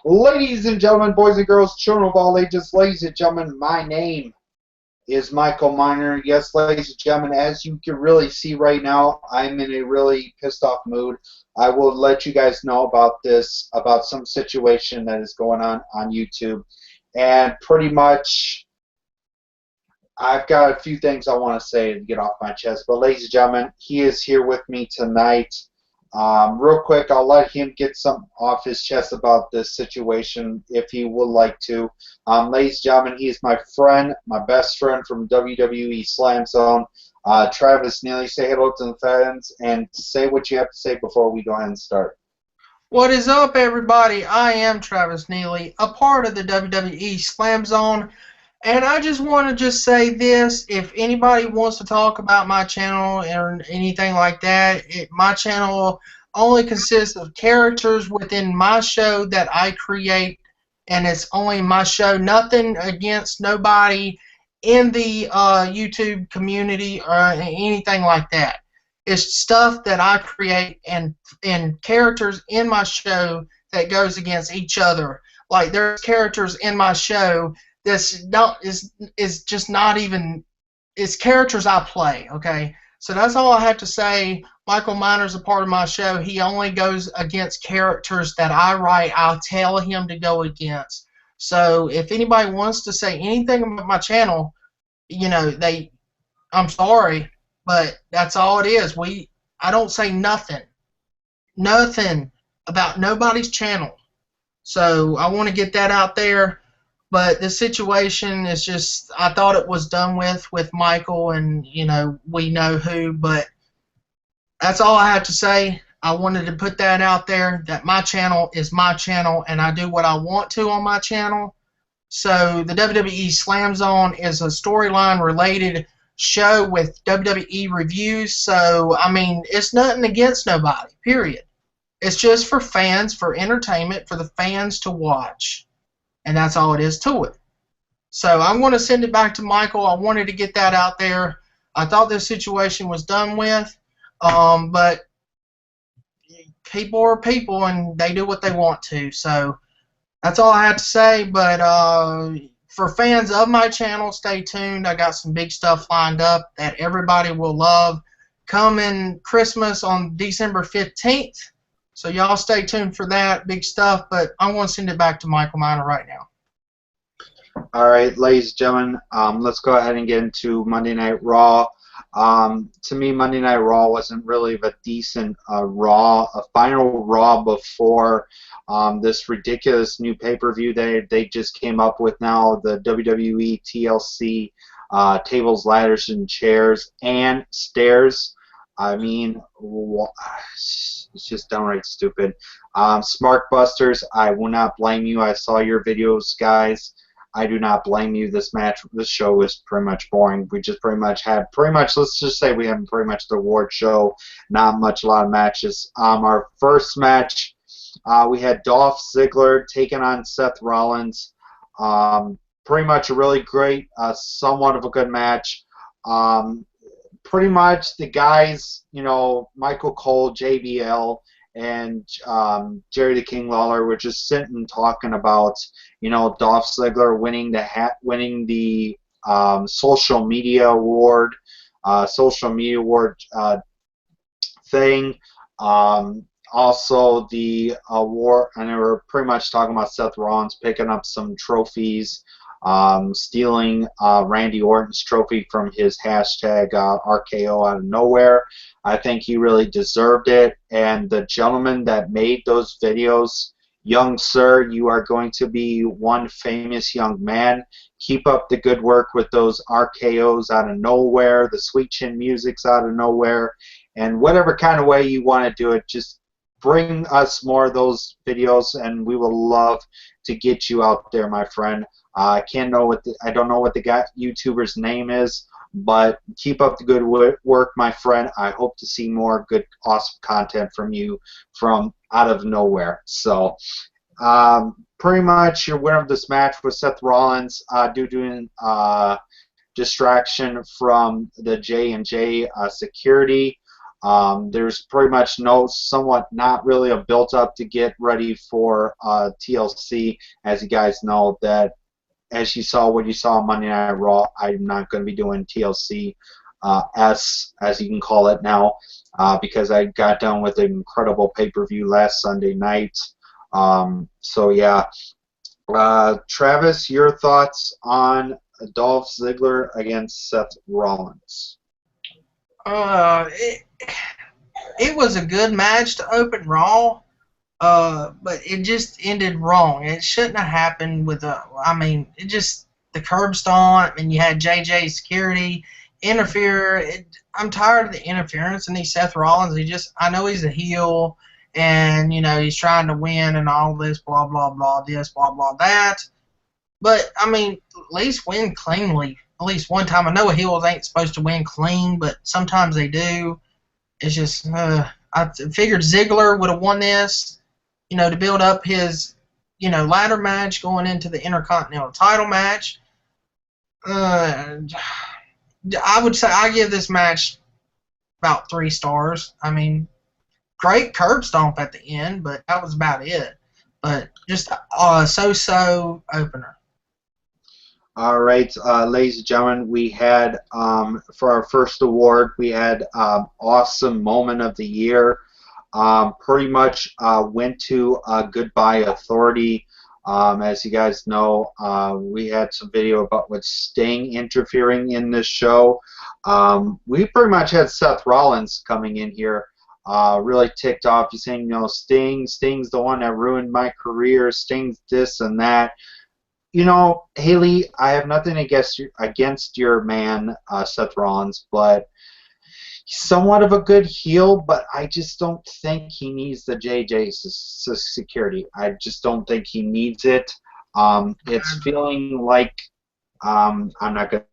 Ladies and gentlemen, boys and girls, children of all ages, ladies and gentlemen, my name is Michael Miner. Yes, ladies and gentlemen, as you can really see right now, I'm in a really pissed off mood. I will let you guys know about this, about some situation that is going on YouTube. And pretty much, I've got a few things I want to say to get off my chest. But ladies and gentlemen, he is here with me tonight. Real quick, I'll let him get some off his chest about this situation if he would like to. Ladies and gentlemen, he is my friend, my best friend from WWE Slam Zone, Travis Neely. Say hello to the fans and say what you have to say before we go ahead and start. What is up, everybody? I am Travis Neely, a part of the WWE Slam Zone, and I just want to say this. If anybody wants to talk about my channel or anything like that, my channel only consists of characters within my show that I create, and it's only my show. Nothing against nobody in the YouTube community or anything like that. It's stuff that I create and characters in my show that goes against each other. Like there's characters in my show that's not is just not even, it's characters I play. Okay, so that's all I have to say. Michael Miner's a part of my show. He only goes against characters that I write. I'll tell him to go against. So if anybody wants to say anything about my channel, I'm sorry, but that's all it is. I don't say nothing about nobody's channel. So I want to get that out there. But the situation is just, I thought it was done with Michael, and we know who. But that's all I have to say. I wanted to put that out there, that my channel is my channel, and I do what I want to on my channel. So the WWE Slam Zone is a storyline related show with WWE reviews. So I mean, it's nothing against nobody, period. It's just for fans, for entertainment, for the fans to watch, and that's all it is to it. So I'm going to send it back to Michael. I wanted to get that out there. I thought this situation was done with, but people are people and they do what they want to. So that's all I have to say. But for fans of my channel, stay tuned. I got some big stuff lined up that everybody will love coming Christmas on December 15th. So y'all stay tuned for that big stuff. But I'm going to send it back to Michael Miner right now. All right, ladies and gentlemen, let's go ahead and get into Monday Night Raw. To me, Monday Night Raw wasn't really a decent a final Raw before this ridiculous new pay-per-view they just came up with now, the WWE TLC tables, ladders, and chairs and stairs. I mean, it's just downright stupid. Smart Busters, I will not blame you. I saw your videos, guys. I do not blame you. This show was pretty much boring. We just let's just say we had pretty much the award show, not a lot of matches. Our first match, we had Dolph Ziggler taking on Seth Rollins. Pretty much a really great, somewhat of a good match. Pretty much the guys, Michael Cole, JBL, and Jerry the King Lawler were just sitting talking about, Dolph Ziggler winning the social media award, thing. Also the award, and they were pretty much talking about Seth Rollins picking up some trophies, stealing Randy Orton's trophy from his hashtag RKO out of nowhere. I think he really deserved it. And the gentleman that made those videos, young sir, you are going to be one famous young man. Keep up the good work with those RKOs out of nowhere, the sweet chin music's out of nowhere, and whatever kind of way you want to do it, just bring us more of those videos, and we will love to get you out there, my friend. I don't know what the guy YouTuber's name is, but keep up the good work, my friend. I hope to see more good, awesome content from you from out of nowhere. So, pretty much your winner of this match was Seth Rollins due to distraction from the J&J security. There's pretty much somewhat not really a built up to get ready for TLC, as you guys know that as you saw what you saw on Monday Night Raw. I'm not going to be doing TLC S, as you can call it now, because I got done with an incredible pay-per-view last Sunday night. So yeah, Travis, your thoughts on Dolph Ziggler against Seth Rollins? Uh, it, it was a good match to open Raw, but it just ended wrong. It shouldn't have happened with I mean, it just the curb stomp, and you had JJ security interfere. I'm tired of the interference, and these Seth Rollins. I know he's a heel, and he's trying to win and all this blah blah blah this blah blah that. But I mean, at least win cleanly. At least one time. I know heels ain't supposed to win clean, but sometimes they do. It's just I figured Ziggler would have won this, to build up his, ladder match going into the Intercontinental title match. I would say I give this match about 3 stars. I mean, great curb stomp at the end, but that was about it. But just so-so opener. All right, ladies and gentlemen, we had, for our first award, we had Awesome Moment of the Year. Pretty much went to Goodbye Authority. As you guys know, we had some video about with Sting interfering in this show. We pretty much had Seth Rollins coming in here, really ticked off. He's saying, Sting's the one that ruined my career. Sting's this and that. Haley, I have nothing against your man, Seth Rollins, but he's somewhat of a good heel, but I just don't think he needs the JJ security. I just don't think he needs it. It's feeling like I'm not going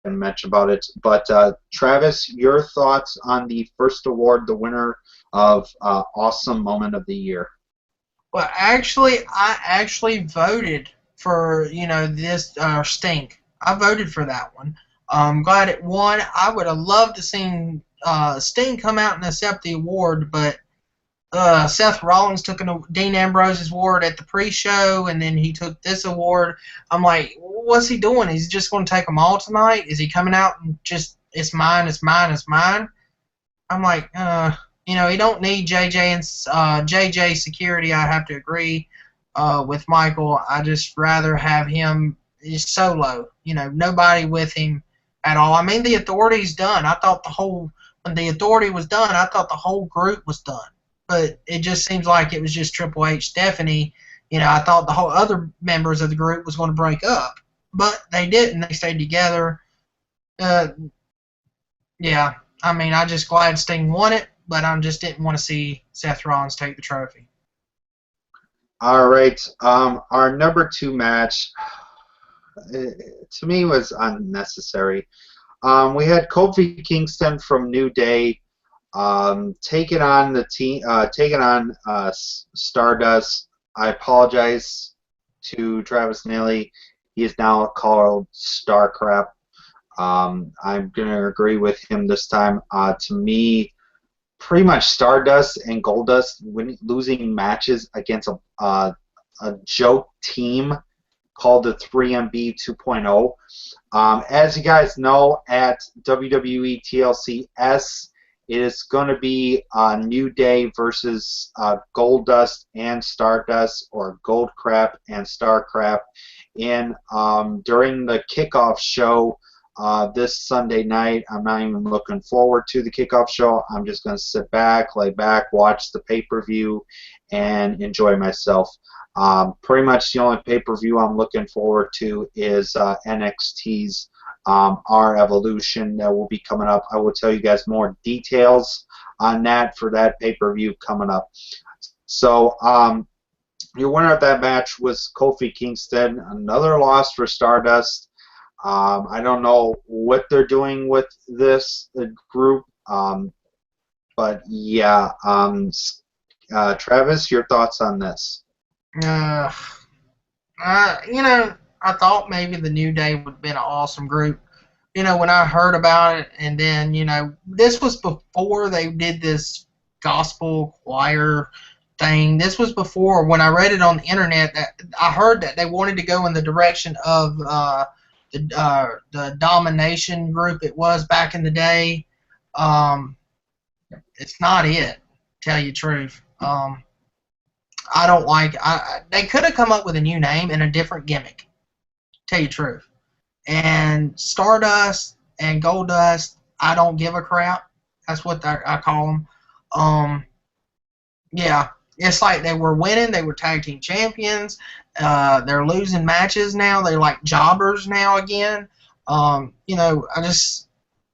to mention about it, but Travis, your thoughts on the first award, the winner of Awesome Moment of the Year? Well, actually, I actually voted for this Sting. I voted for that one. I'm glad it won. I would have loved to see Sting come out and accept the award, but Seth Rollins took Dean Ambrose's award at the pre-show, and then he took this award. I'm like, what's he doing? Is he just going to take them all tonight? Is he coming out and just, it's mine, it's mine, it's mine? I'm like, he don't need JJ and JJ security. I have to agree with Michael. I just rather have him solo. Nobody with him at all. I mean, the Authority's done. I thought when the Authority was done, I thought the whole group was done. But it just seems like it was just Triple H, Stephanie. I thought the whole other members of the group was going to break up, but they didn't. They stayed together. Yeah. I mean, I just glad Sting won it, but I just didn't want to see Seth Rollins take the trophy. All right. Our number 2 match, to me, was unnecessary. We had Kofi Kingston from New Day taking on the team, taking on Stardust. I apologize to Travis Neely. He is now called Starcrap. I'm going to agree with him this time. To me, pretty much Stardust and Goldust losing matches against a joke team called the 3MB 2.0. As you guys know, at WWE TLC S, it is going to be New Day versus Goldust and Stardust, or Goldcrap and Starcrap, in during the kickoff show. This Sunday night. I'm not even looking forward to the kickoff show. I'm just going to sit back, lay back, watch the pay-per-view, and enjoy myself. Pretty much the only pay-per-view I'm looking forward to is NXT's Our Evolution that will be coming up. I will tell you guys more details on that for that pay-per-view coming up. So your winner of that match was Kofi Kingston. Another loss for Stardust. I don't know what they're doing with this group, but yeah. Travis, your thoughts on this? I thought maybe the New Day would have been an awesome group, when I heard about it, and then, this was before they did this gospel choir thing. This was before, when I read it on the internet, that I heard that they wanted to go in the direction of the domination group it was back in the day. Um, it's not it, tell you the truth. I don't like. They could have come up with a new name and a different gimmick. Tell you the truth. And Stardust and Goldust, I don't give a crap. That's what I call them. Yeah, it's like they were winning. They were tag team champions. They're losing matches now. They're like jobbers now again. I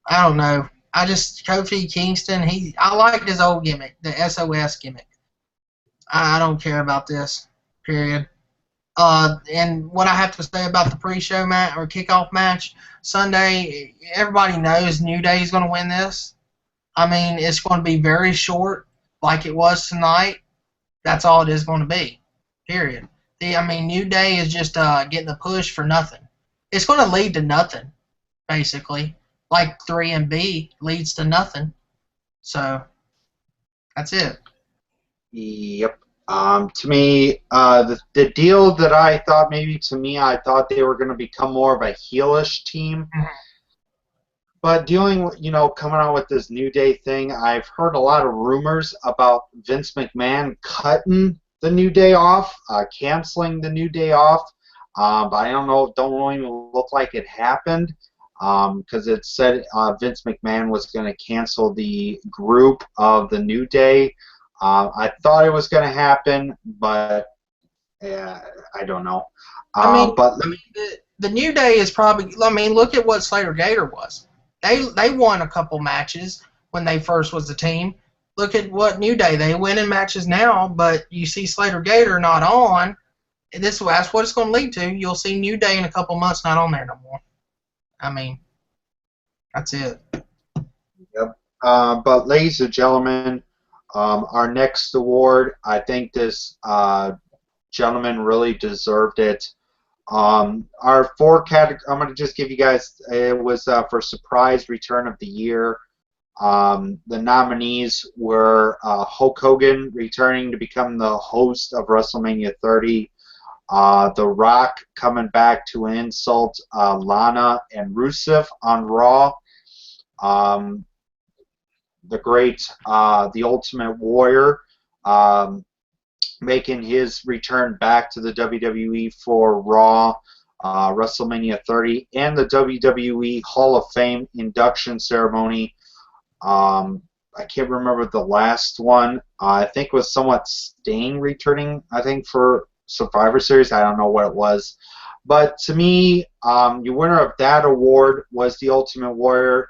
don't know. Kofi Kingston. I liked his old gimmick, the SOS gimmick. I don't care about this. Period. And what I have to say about the pre-show match or kickoff match Sunday, everybody knows New Day is going to win this. I mean, it's going to be very short, like it was tonight. That's all it is going to be. Period. New Day is just getting a push for nothing. It's going to lead to nothing, basically. Like 3B leads to nothing. So that's it. Yep. To me, the deal that I thought I thought they were going to become more of a heelish team. Mm-hmm. But coming out with this New Day thing, I've heard a lot of rumors about Vince McMahon cutting the New Day off, canceling the New Day off. But I don't know, don't even look like it happened, because it said Vince McMahon was going to cancel the group of the New Day. I thought it was going to happen, but I don't know. The New Day is probably. Look at what Slater Gator was. They won a couple matches when they first was a team. Look at what New Day, they win in matches now, but you see Slater Gator not on. That's what it's going to lead to. You'll see New Day in a couple months not on there no more. That's it. Yep. But ladies and gentlemen, our next award, I think this gentleman really deserved it. Our four categories, I'm going to just give you guys, it was for surprise return of the year. The nominees were Hulk Hogan returning to become the host of WrestleMania 30. The Rock coming back to insult Lana and Rusev on Raw. The great, the Ultimate Warrior, making his return back to the WWE for Raw, WrestleMania 30, and the WWE Hall of Fame induction ceremony. I can't remember the last one. I think it was somewhat Sting returning, I think, for Survivor Series. I don't know what it was. But to me, the winner of that award was the Ultimate Warrior.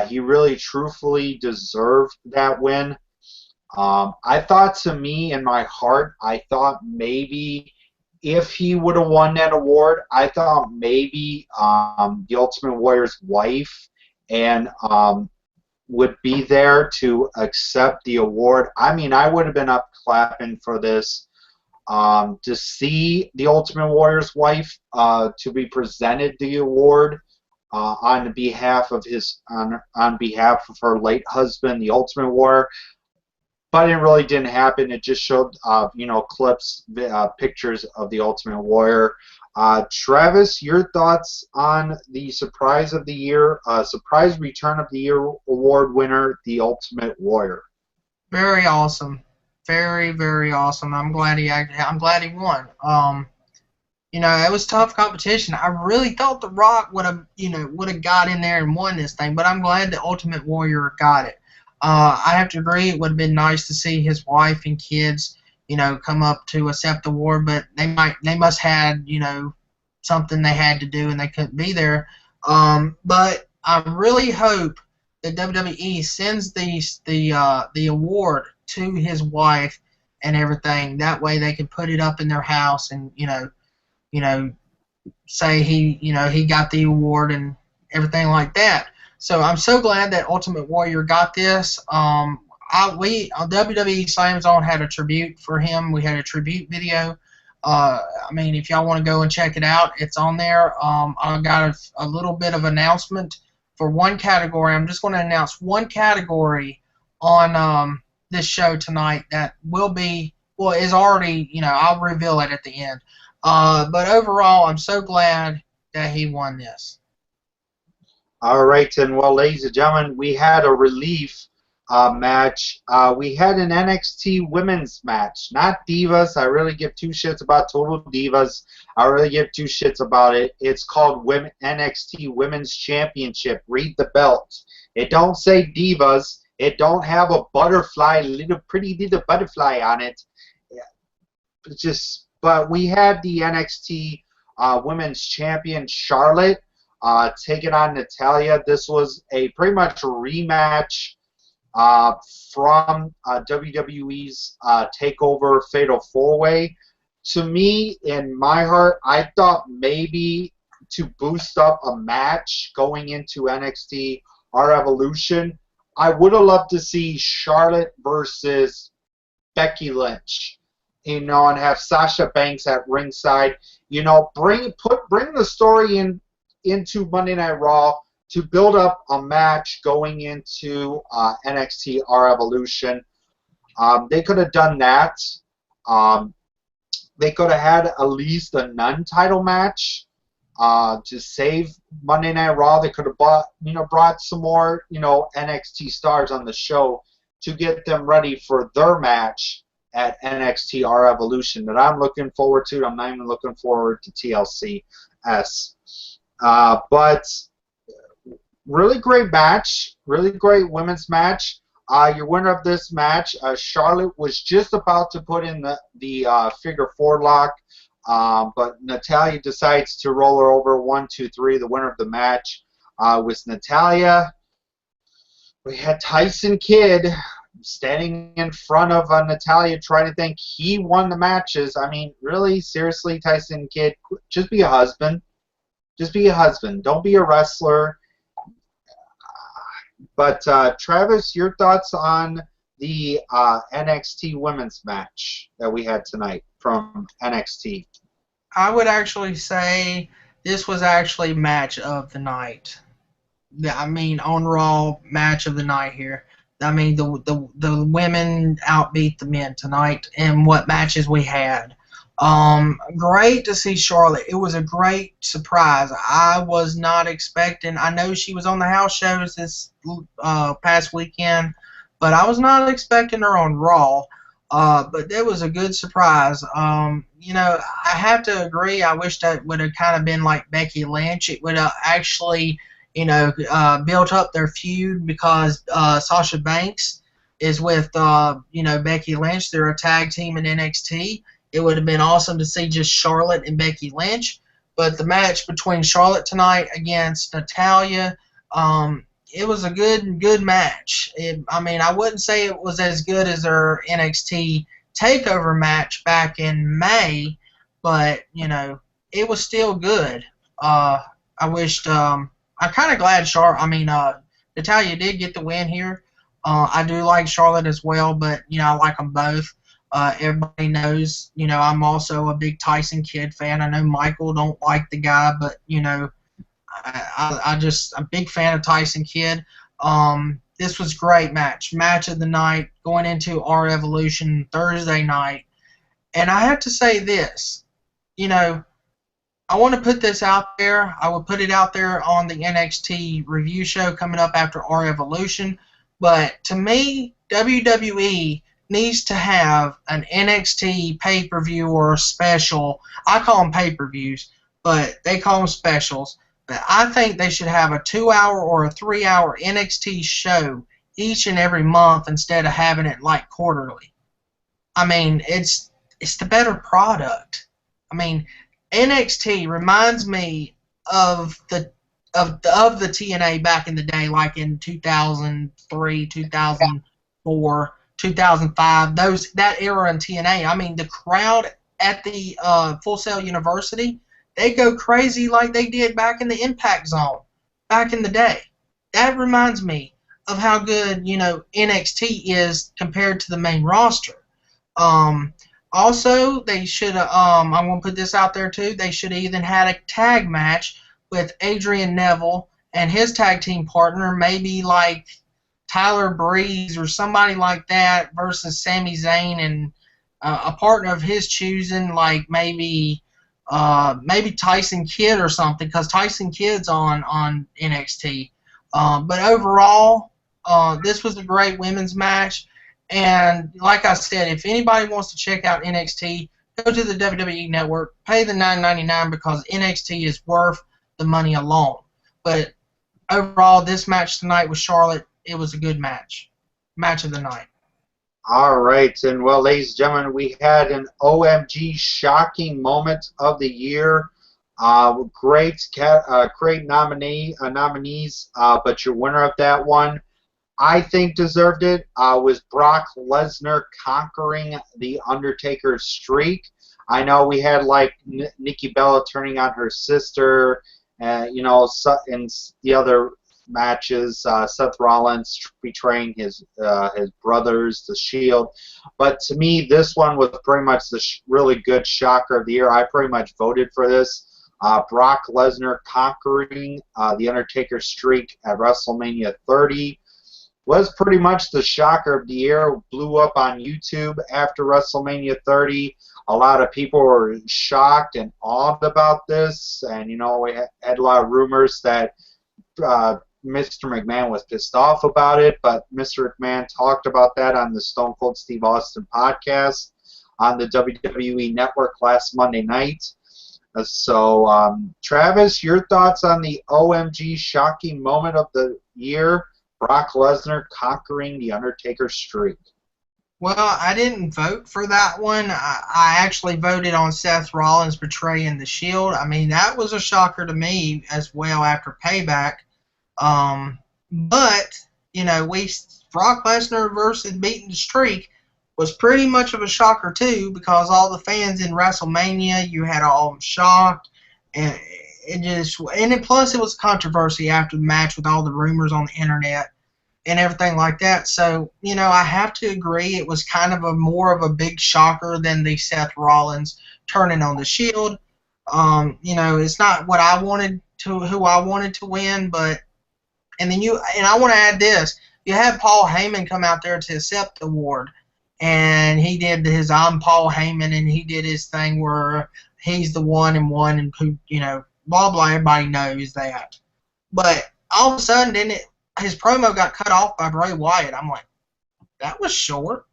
He really, truthfully deserved that win. I thought, to me, in my heart, I thought maybe if he would have won that award, I thought maybe the Ultimate Warrior's wife and would be there to accept the award. I would have been up clapping for this. To see the Ultimate Warrior's wife to be presented the award on behalf of her late husband, the Ultimate Warrior. But it really didn't happen. It just showed, clips, pictures of the Ultimate Warrior. Travis, your thoughts on the surprise of the year, surprise return of the year award winner, the Ultimate Warrior? Very awesome, very, very awesome. I'm glad he won. It was tough competition. I really thought The Rock would have got in there and won this thing, but I'm glad the Ultimate Warrior got it. I have to agree, it would have been nice to see his wife and kids, come up to accept the award, but they must had, something they had to do and they couldn't be there. But I really hope that WWE sends the award to his wife and everything. That way they can put it up in their house and say he got the award and everything like that. So I'm so glad that Ultimate Warrior got this. WWE Slam Zone had a tribute for him. We had a tribute video. I mean, if y'all want to go and check it out, it's on there. I got a little bit of announcement for one category. I'm just going to announce one category on this show tonight that will be, well, is already, I'll reveal it at the end. But overall, I'm so glad that he won this. All right, and well, ladies and gentlemen, we had a relief match. We had an NXT women's match, not Divas. I really give two shits about Total Divas. I really give two shits about it. It's called NXT Women's Championship. Read the belt. It don't say Divas. It don't have a butterfly, pretty little butterfly on it. It's just, but we had the NXT Women's Champion Charlotte taking on Natalya. This was a pretty much a rematch from WWE's TakeOver Fatal 4-Way. To me, in my heart, I thought maybe to boost up a match going into NXT or Evolution, I would have loved to see Charlotte versus Becky Lynch, and have Sasha Banks at ringside. Bring the story into Monday Night Raw to build up a match going into NXT or Evolution. They could have done that. They could have had at least a non-title match to save Monday Night Raw. They could have brought some more NXT stars on the show to get them ready for their match at NXT or Evolution that I'm looking forward to. I'm not even looking forward to TLCS. But really great match, really great women's match. Your winner of this match, Charlotte, was just about to put in the figure 4 lock, but Natalya decides to roll her over 1, 2, 3. The winner of the match was Natalya. We had Tyson Kidd standing in front of Natalya trying to think he won the matches. I mean, really, seriously, Tyson Kidd, just be a husband. Just be a husband. Don't be a wrestler. But Travis, your thoughts on the NXT women's match that we had tonight from NXT? I would actually say this was actually match of the night. I mean, on Raw, match of the night here. I mean, the women outbeat the men tonight in what matches we had. Great to see Charlotte. It was a great surprise. I was not expecting. I know she was on the house shows this past weekend, but I was not expecting her on Raw. But it was a good surprise. I have to agree. I wish that would have kind of been like Becky Lynch. It would have actually, built up their feud because Sasha Banks is with, Becky Lynch. They're a tag team in NXT. It would have been awesome to see just Charlotte and Becky Lynch. But the match between Charlotte tonight against Natalya, it was a good match. I wouldn't say it was as good as their NXT TakeOver match back in May, but, it was still good. I wished, I'm kind of glad Natalya did get the win here. I do like Charlotte as well, but, I like them both. Everybody knows, I'm also a big Tyson Kidd fan. I know Michael don't like the guy, but, I'm a big fan of Tyson Kidd. This was a great match. Match of the night going into our Evolution Thursday night. And I have to say this, I want to put this out there. I will put it out there on the NXT review show coming up after our Evolution. But to me, WWE needs to have an NXT pay-per-view or a special. I call them pay-per-views, but they call them specials. But I think they should have a 2-hour or a 3-hour NXT show each and every month instead of having it like quarterly. I mean, it's the better product. I mean, NXT reminds me of the TNA back in the day, like in 2003, 2004, 2005, that era in TNA. I mean, the crowd at the Full Sail University, they go crazy like they did back in the Impact Zone back in the day. That reminds me of how good NXT is compared to the main roster. Also, they should have. I'm gonna put this out there too. They should have even had a tag match with Adrian Neville and his tag team partner, maybe like Tyler Breeze or somebody like that, versus Sami Zayn and a partner of his choosing, like maybe Tyson Kidd or something, because Tyson Kidd's on NXT. But overall, this was a great women's match. And like I said, if anybody wants to check out NXT, go to the WWE Network, pay the $9.99 because NXT is worth the money alone. But overall, this match tonight with Charlotte, it was a good match. Match of the night. All right, and well, ladies and gentlemen, we had an OMG shocking moment of the year. Great nominees, but your winner of that one, I think, deserved it. Was Brock Lesnar conquering the Undertaker's streak. I know we had like Nikki Bella turning on her sister, in the other matches, Seth Rollins betraying his brothers, the Shield. But to me, this one was pretty much the really good shocker of the year. I pretty much voted for this. Brock Lesnar conquering the Undertaker streak at WrestleMania 30 was pretty much the shocker of the year. Blew up on YouTube after WrestleMania 30. A lot of people were shocked and awed about this, and we had a lot of rumors that Mr. McMahon was pissed off about it, but Mr. McMahon talked about that on the Stone Cold Steve Austin podcast on the WWE Network last Monday night. So, Travis, your thoughts on the OMG shocking moment of the year, Brock Lesnar conquering the Undertaker streak? Well, I didn't vote for that one. I actually voted on Seth Rollins betraying the Shield. I mean, that was a shocker to me as well after Payback. But Brock Lesnar versus beating the streak was pretty much of a shocker too, because all the fans in WrestleMania, you had all them shocked, and plus it was controversy after the match with all the rumors on the internet and everything like that. So I have to agree it was kind of more of a big shocker than the Seth Rollins turning on the Shield. It's not what I wanted to, who I wanted to win, but. And I want to add this. You had Paul Heyman come out there to accept the award, and he did his "I'm Paul Heyman," and he did his thing where he's the one, and who, blah blah. Everybody knows that. But all of a sudden, his promo got cut off by Bray Wyatt. I'm like, that was short.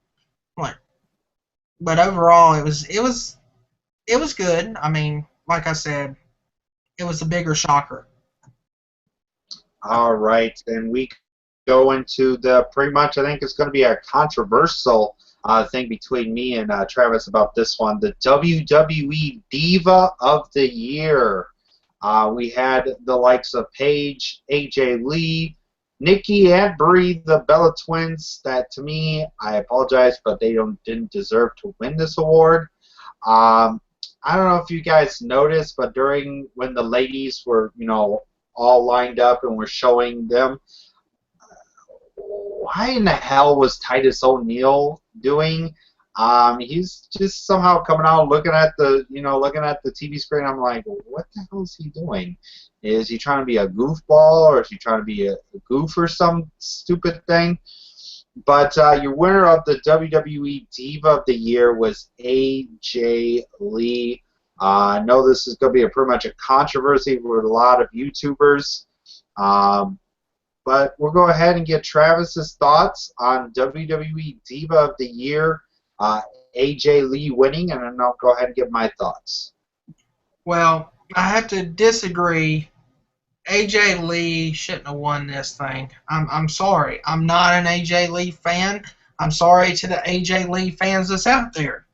But overall, it was good. I mean, like I said, it was a bigger shocker. All right, and we go into the pretty much, I think it's going to be a controversial thing between me and Travis about this one, the WWE Diva of the Year. We had the likes of Paige, AJ Lee, Nikki, and Brie, the Bella Twins. That, to me, I apologize, but they didn't deserve to win this award. I don't know if you guys noticed, but when the ladies were, all lined up and we're showing them, why in the hell was Titus O'Neil doing? He's just somehow coming out looking at the TV screen. I'm like, what the hell is he doing? Is he trying to be a goofball, or is he trying to be a goof or some stupid thing? But your winner of the WWE Diva of the Year was AJ Lee. I know this is going to be pretty much a controversy with a lot of YouTubers, but we'll go ahead and get Travis's thoughts on WWE Diva of the Year, AJ Lee winning, and then I'll go ahead and give my thoughts. Well, I have to disagree. AJ Lee shouldn't have won this thing. I'm sorry. I'm not an AJ Lee fan. I'm sorry to the AJ Lee fans that's out there.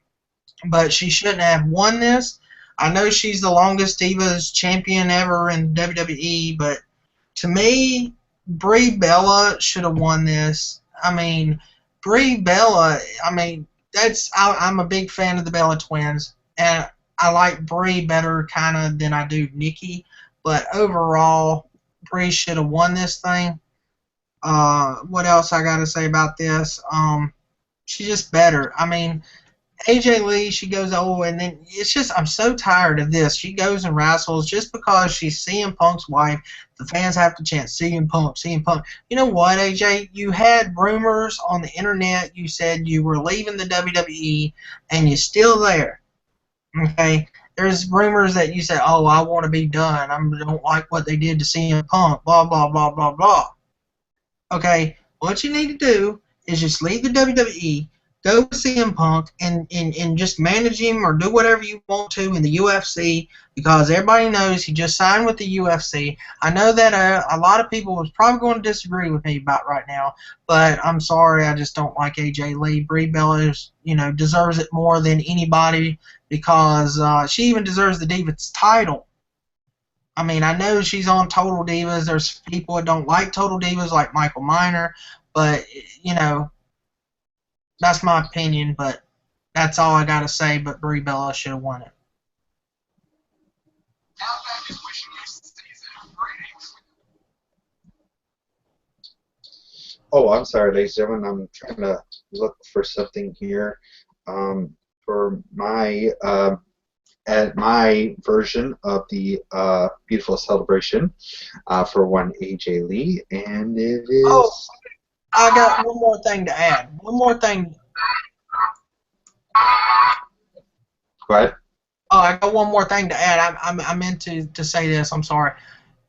But she shouldn't have won this. I know she's the longest Divas champion ever in WWE, but to me, Brie Bella should have won this. I mean, Brie Bella, I'm a big fan of the Bella Twins, and I like Brie better kind of than I do Nikki, but overall, Brie should have won this thing. What else I got to say about this? She's just better. I mean, AJ Lee, she goes, oh, and then it's just, I'm so tired of this. She goes and wrestles just because she's CM Punk's wife. The fans have to chant CM Punk, CM Punk. You know what, AJ? You had rumors on the internet. You said you were leaving the WWE, and you're still there. Okay? There's rumors that you said, oh, I want to be done. I don't like what they did to CM Punk, blah, blah, blah, blah, blah. Okay, what you need to do is just leave the WWE, go to CM Punk, and just manage him or do whatever you want to in the UFC because everybody knows he just signed with the UFC. I know that a lot of people was probably going to disagree with me about right now, but I'm sorry, I just don't like AJ Lee. Brie Bella is, deserves it more than anybody because she even deserves the Divas title. I mean, I know she's on Total Divas. There's people that don't like Total Divas, like Michael Miner, but that's my opinion. But that's all I gotta say. But Brie Bella should have won it. Oh, I'm sorry, ladies and gentlemen. I'm trying to look for something here for my at my version of the beautiful celebration for one AJ Lee, and it Oh, is. I got one more thing to add. One more thing. Go ahead. Oh, I got one more thing to add. I meant to say this. I'm sorry.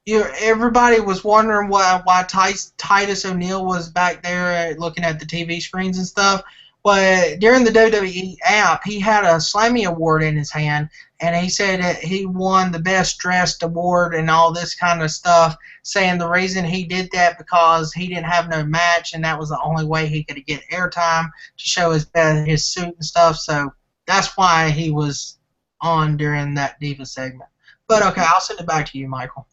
Everybody was wondering why Titus O'Neil was back there looking at the TV screens and stuff. But during the WWE app, he had a Slammy Award in his hand, and he said that he won the Best Dressed Award and all this kind of stuff, saying the reason he did that because he didn't have no match, and that was the only way he could get airtime to show his suit and stuff. So that's why he was on during that Diva segment. But okay, I'll send it back to you, Michael.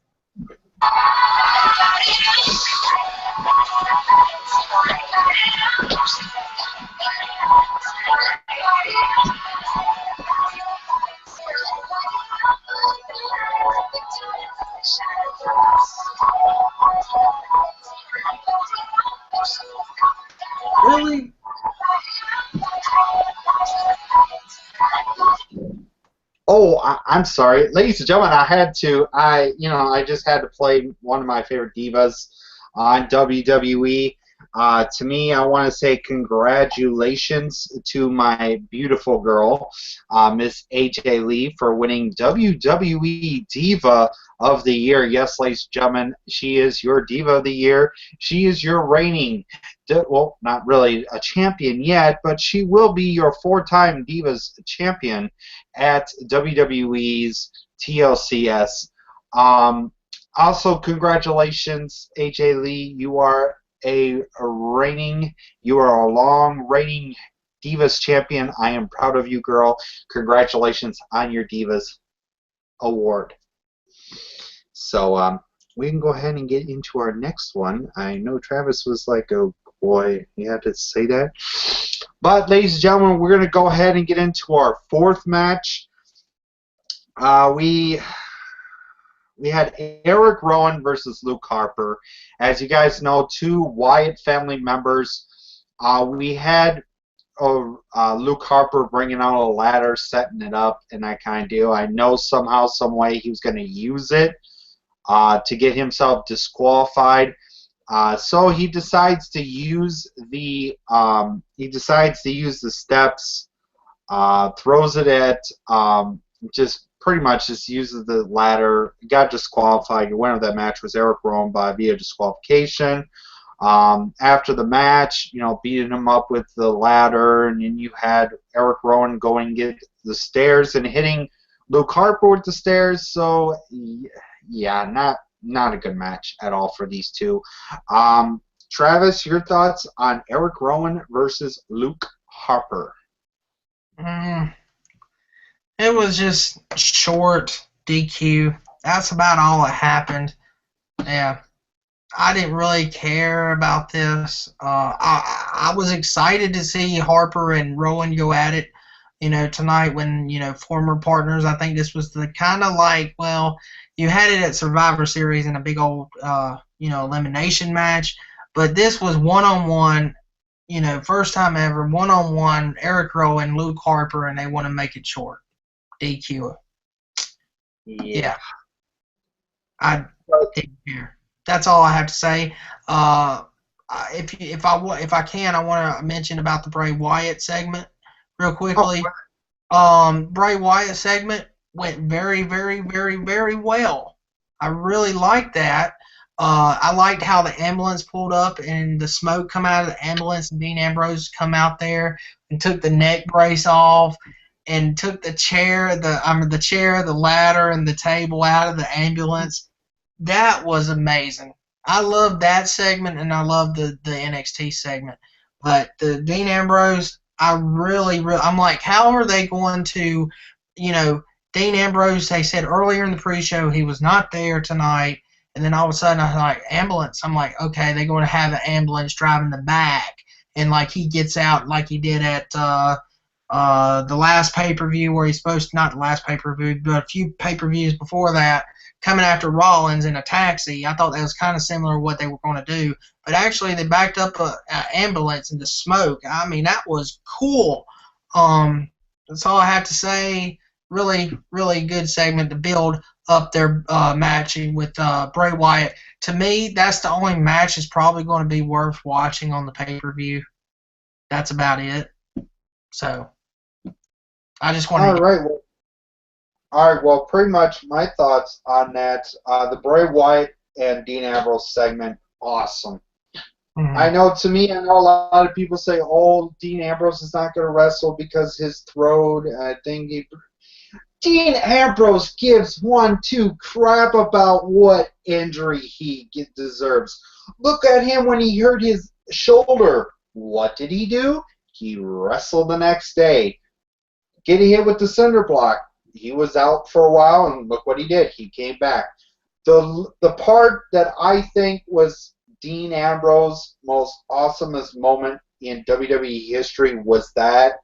Really? Oh, I'm sorry, ladies and gentlemen. I just had to play one of my favorite divas on WWE. To me, I want to say congratulations to my beautiful girl, Miss AJ Lee, for winning WWE Diva of the Year. Yes, ladies and gentlemen, she is your Diva of the Year. She is your reigning, well, not really a champion yet, but she will be your four-time Divas champion at WWE's TLCS. Also, congratulations, AJ Lee. You are a long reigning Divas champion. I am proud of you, girl. Congratulations on your Divas award. So we can go ahead and get into our next one. I know Travis was like, oh boy, you had to say that. But ladies and gentlemen, we're going to go ahead and get into our fourth match. We had Eric Rowan versus Luke Harper. As you guys know, two Wyatt family members. We had Luke Harper bringing out a ladder, setting it up, and that kind of deal. I know somehow, some way he was going to use it to get himself disqualified. So he decides to use the steps, throws it at just pretty much just uses the ladder. Got disqualified. The winner of that match was Eric Rowan via disqualification. After the match, beating him up with the ladder, and then you had Eric Rowan going and get the stairs and hitting Luke Harper with the stairs. So yeah, not a good match at all for these two. Travis, your thoughts on Eric Rowan versus Luke Harper? It was just short DQ. That's about all that happened. Yeah. I didn't really care about this. I was excited to see Harper and Rowan go at it, tonight when, former partners. I think this was the kind of like, well, you had it at Survivor Series in a big old, elimination match, but this was one-on-one, first time ever, one-on-one, Eric Rowan, Luke Harper, and they want to make it short. DQ. Yeah. Yeah, I didn't care. That's all I have to say. If I can, I want to mention about the Bray Wyatt segment real Oh, quickly. Bray Wyatt segment went very, very, very, very well. I really liked that. I liked how the ambulance pulled up and the smoke come out of the ambulance, and Dean Ambrose come out there and took the neck brace off and took the chair, the ladder, and the table out of the ambulance. That was amazing. I love that segment, and I love the NXT segment. But the Dean Ambrose, I I'm like, how are they going to, you know, Dean Ambrose? They said earlier in the pre-show he was not there tonight, and then all of a sudden I was like, ambulance. I'm like, okay, they're going to have an ambulance driving the back, and like he gets out like he did at the last pay-per-view where he's supposed to, not the last pay-per-view, but a few pay-per-views before that, coming after Rollins in a taxi. I thought that was kind of similar to what they were going to do. But actually, they backed up an ambulance into smoke. I mean, that was cool. That's all I have to say. Really, really good segment to build up their matching with Bray Wyatt. To me, that's the only match that's probably going to be worth watching on the pay-per-view. That's about it. So, I just want all to. right. Well, all right. Well, pretty much my thoughts on that. The Bray Wyatt and Dean Ambrose segment, awesome. I Mhm. know, to me, I know a lot of people say, oh, Dean Ambrose is not going to wrestle because his throat. I think Dean Ambrose gives two crap about what injury he deserves. Look at him when he hurt his shoulder. What did he do? He wrestled the next day. Getting hit with the cinder block. He was out for a while, and look what he did. He came back. The part that I think was Dean Ambrose's most awesomest moment in WWE history was that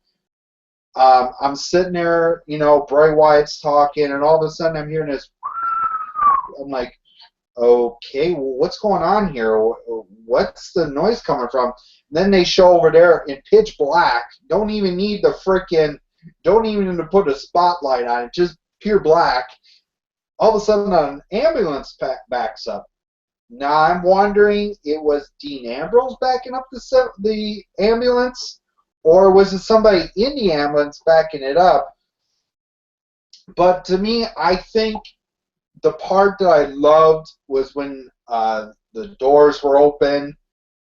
I'm sitting there, Bray Wyatt's talking, and all of a sudden I'm hearing this. I'm like, okay, well, what's going on here? What's the noise coming from? Then they show over there in pitch black. Don't even need to put a spotlight on it, just pure black. All of a sudden, an ambulance backs up. Now I'm wondering, it was Dean Ambrose backing up the ambulance, or was it somebody in the ambulance backing it up? But to me, I think the part that I loved was when the doors were open.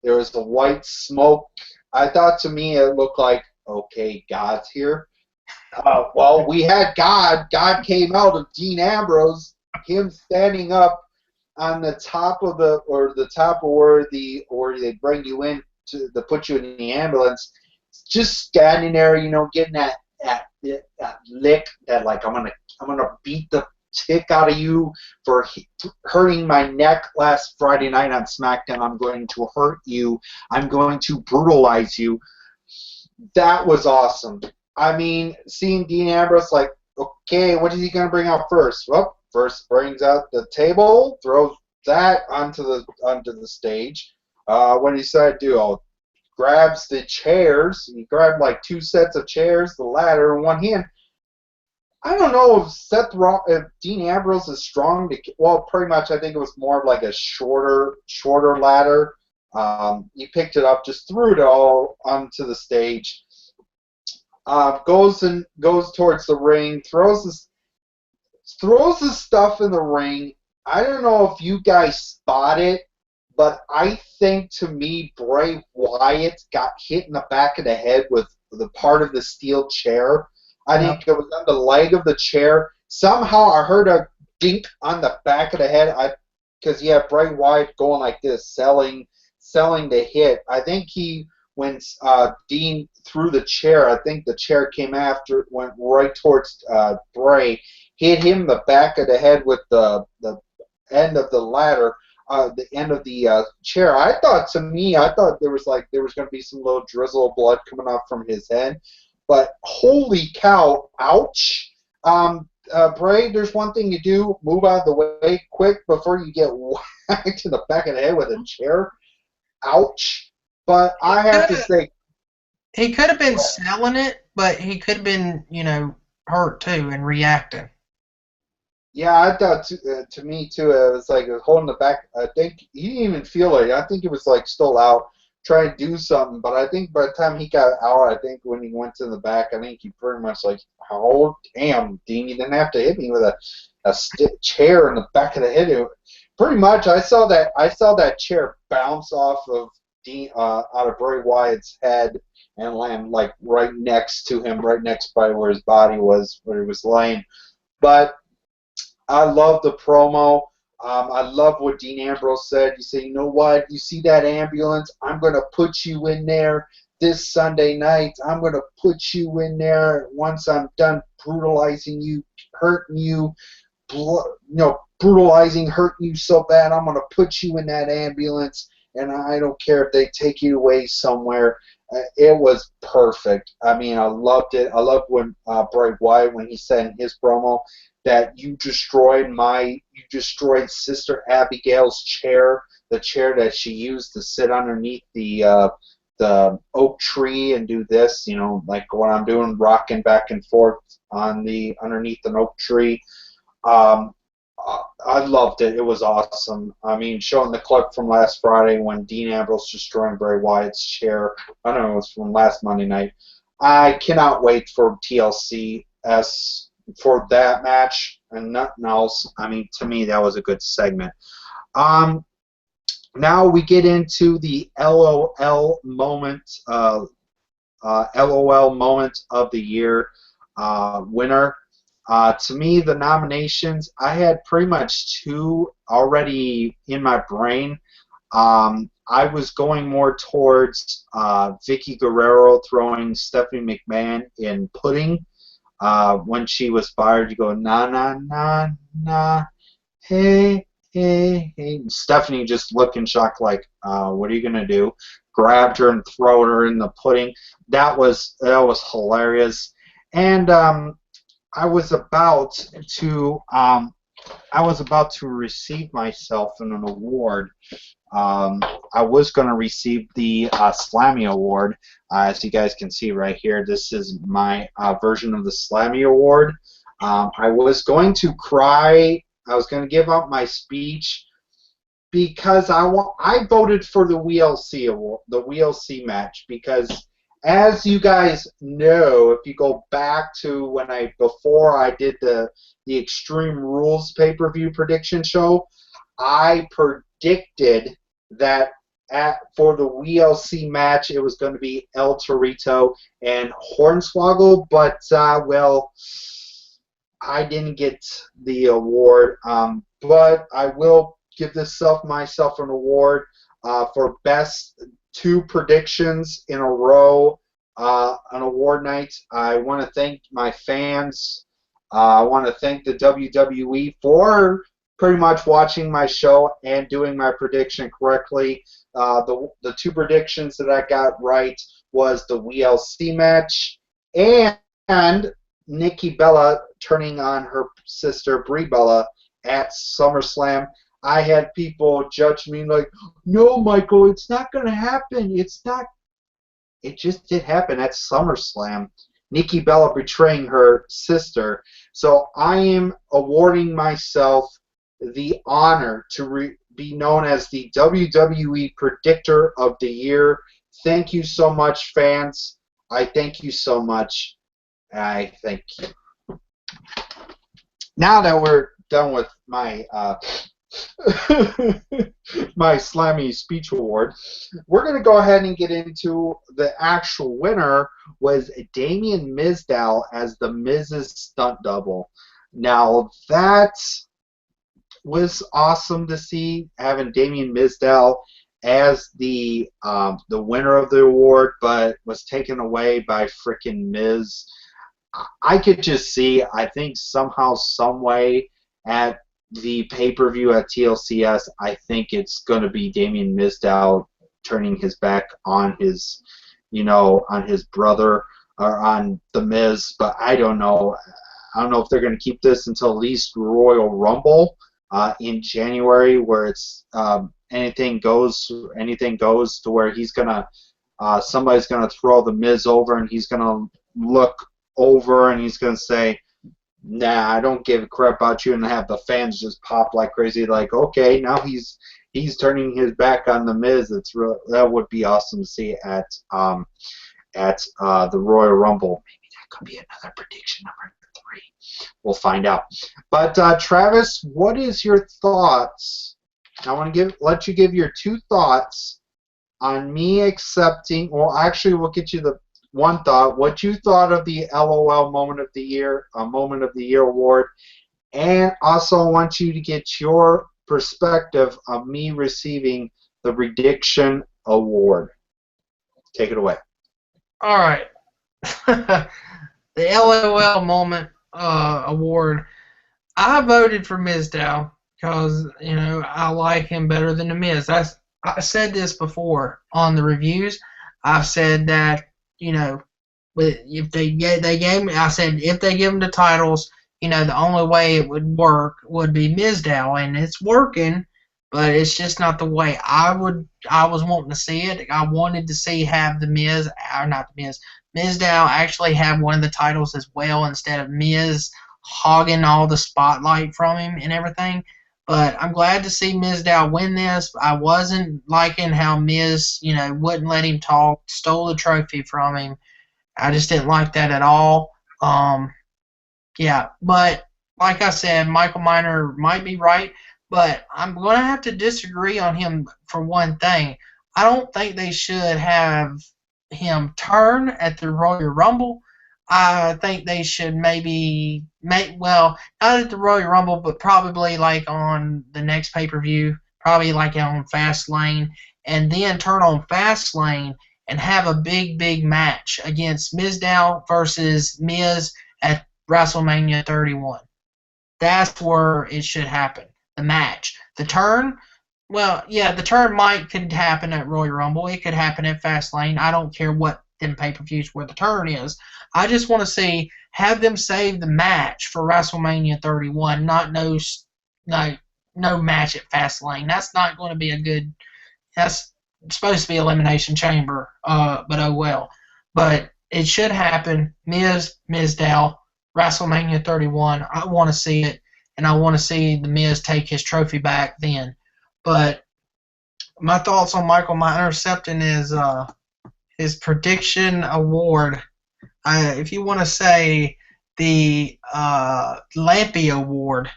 There was the white smoke. I thought, to me, it looked like, okay, God's here. Well, we had God. God came out of Dean Ambrose, him standing up on the top of the top of where they bring you in to put you in the ambulance, just standing there, getting that lick that, like, I'm gonna beat the tick out of you for hurting my neck last Friday night on SmackDown. I'm going to hurt you. I'm going to brutalize you. That was awesome. I mean, seeing Dean Ambrose, like, okay, what is he going to bring out first? Well, first brings out the table, throws that onto the stage. What did he decide to do? Oh, grabs the chairs. He grabbed like two sets of chairs, the ladder in one hand. I don't know if Dean Ambrose is strong well, pretty much. I think it was more of like a shorter ladder. He picked it up, just threw it all onto the stage. Goes towards the ring, throws the stuff in the ring. I don't know if you guys spot it, but I think, to me, Bray Wyatt got hit in the back of the head with the part of the steel chair. I Yep. think it was on the leg of the chair. Somehow I heard a dink on the back of the head. Because you have Bray Wyatt going like this, selling the hit. I think when Dean threw the chair, I think the chair went right towards Bray, hit him in the back of the head with the end of the ladder, the end of the chair. I thought there was going to be some little drizzle of blood coming off from his head, but holy cow, ouch. Bray, there's one thing you do: move out of the way quick before you get whacked in the back of the head with a chair. Ouch. But I have to say, He could have been selling it, but he could have been, hurt too and reacting. yeah, I thought to me too. It was like it was holding the back. I think he didn't even feel it. I think it was like still out, trying to do something. But I think by the time he got out, I think when he went to the back, I think he pretty much like, oh damn, Dean, you didn't have to hit me with a chair in the back of the head. Pretty much, I saw that chair bounce off of Dean out of Bray Wyatt's head and land like right next to him, right next by where his body was, where he was laying. But I love the promo. I love what Dean Ambrose said. He said, you know what? You see that ambulance? I'm going to put you in there this Sunday night. I'm going to put you in there once I'm done brutalizing you, hurting you, brutalizing, hurting you so bad. I'm going to put you in that ambulance, and I don't care if they take you away somewhere. It was perfect. I mean, I loved it. I loved when Bray Wyatt, when he said in his promo that you destroyed Sister Abigail's chair, the chair that she used to sit underneath the oak tree and do this, like what I'm doing, rocking back and forth underneath an oak tree. Um, I loved it. It was awesome. I mean, showing the clip from last Friday when Dean Ambrose destroying Bray Wyatt's chair. I don't know, it was from last Monday night. I cannot wait for TLC for that match and nothing else. I mean, to me, that was a good segment. Now we get into the LOL moment, LOL moment of the year winner. To me, the nominations, I had pretty much two already in my brain. I was going more towards Vicky Guerrero throwing Stephanie McMahon in pudding. When she was fired, you go, nah, nah, nah, nah, hey, hey, hey. Stephanie just looking shocked like, what are you going to do? Grabbed her and throw her in the pudding. That was hilarious. And I was about to receive myself in an award. I was going to receive the Slammy Award. As you guys can see right here, this is my version of the Slammy Award. I was going to cry. I was going to give up my speech because I voted for the WLC award, the WLC match, because as you guys know, if you go back to before I did the Extreme Rules pay-per-view prediction show, I predicted that for the WLC match it was going to be El Torito and Hornswoggle, but well, I didn't get the award. But I will give myself an award for best two predictions in a row on award night. I want to thank my fans. I want to thank the WWE for pretty much watching my show and doing my prediction correctly. The two predictions that I got right was the WLC match and Nikki Bella turning on her sister Brie Bella at SummerSlam. I had people judge me like, no, Michael, it's not going to happen. It's not. It just did happen at SummerSlam. Nikki Bella betraying her sister. So I am awarding myself the honor to be known as the WWE Predictor of the Year. Thank you so much, fans. I thank you so much. I thank you. Now that we're done with my my Slammy Speech Award, we're going to go ahead and get into the actual winner was Damien Mizdow as the Miz's stunt double. Now that was awesome to see, having Damien Mizdow as the winner of the award, but was taken away by frickin' Miz. I could just see, I think somehow, some way at the pay-per-view at TLCS, I think it's going to be Damien Mizdow turning his back on his, on his brother or on the Miz, but I don't know. I don't know if they're going to keep this until at least Royal Rumble in January, where it's anything goes to where he's gonna somebody's gonna throw the Miz over and he's gonna look over and he's gonna say, "Nah, I don't give a crap about you," and have the fans just pop like crazy. Like, okay, now he's turning his back on the Miz. That would be awesome to see at the Royal Rumble. Maybe that could be another prediction number 3. We'll find out. But Travis, what is your thoughts? I want to let you give your 2 thoughts on me accepting. Well, actually, we'll get you the one thought. What you thought of the LOL Moment of the Year, Moment of the Year award, and also want you to get your perspective of me receiving the Prediction Award. Take it away. All right. The LOL Moment Award. I voted for Mizdow because I like him better than the Miz. I said this before on the reviews. I've said that if they gave me, I said if they give him the titles, the only way it would work would be Mizdow, and it's working, but it's just not the way I was wanting to see it. I wanted to see have the Miz, or not the Miz, Mizdow actually have one of the titles as well instead of Miz hogging all the spotlight from him and everything. But I'm glad to see Mizdow win this. I wasn't liking how Miz, wouldn't let him talk, stole the trophy from him. I just didn't like that at all. Yeah, but like I said, Michael Miner might be right, but I'm going to have to disagree on him for one thing. I don't think they should have him turn at the Royal Rumble. I think they should maybe not at the Royal Rumble, but probably like on the next pay-per-view, probably like on Fastlane, and then turn on Fastlane and have a big match against Mizdow versus Miz at WrestleMania 31. That's where it should happen. The match. The turn, the turn could happen at Royal Rumble. It could happen at Fastlane. I don't care what them pay-per-views where the turn is. I just want to have them save the match for WrestleMania 31, not no match at Fastlane. That's not going to be a good. That's supposed to be Elimination Chamber, but oh well. But it should happen. Mizdow, WrestleMania 31. I want to see it, and I want to see the Miz take his trophy back then. But my thoughts on Michael Miner accepting his Prediction Award. If you want to say the Lampy Award,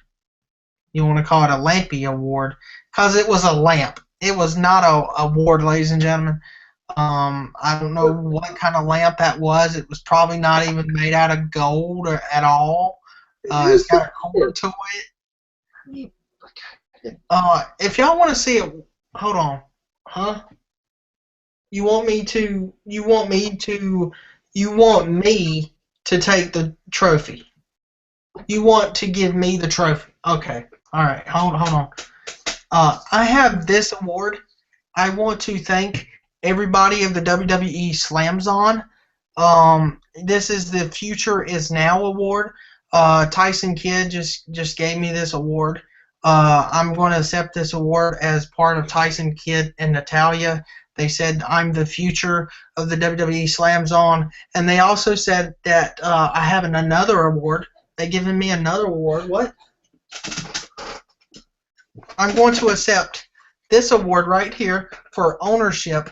you want to call it a Lampy Award, because it was a lamp. It was not a award, ladies and gentlemen. I don't know what kind of lamp that was. It was probably not even made out of gold at all. It's got a cord to it. If y'all want to see it, hold on, huh? You want me to take the trophy. You want to give me the trophy. Okay. All right. Hold on. I have this award. I want to thank everybody of the WWE Slamzon. This is the Future Is Now award. Tyson Kidd just gave me this award. I'm going to accept this award as part of Tyson Kidd and Natalia. They said I'm the future of the WWE Slamzon, and they also said that I have another award. They've given me another award. What? I'm going to accept this award right here for Ownership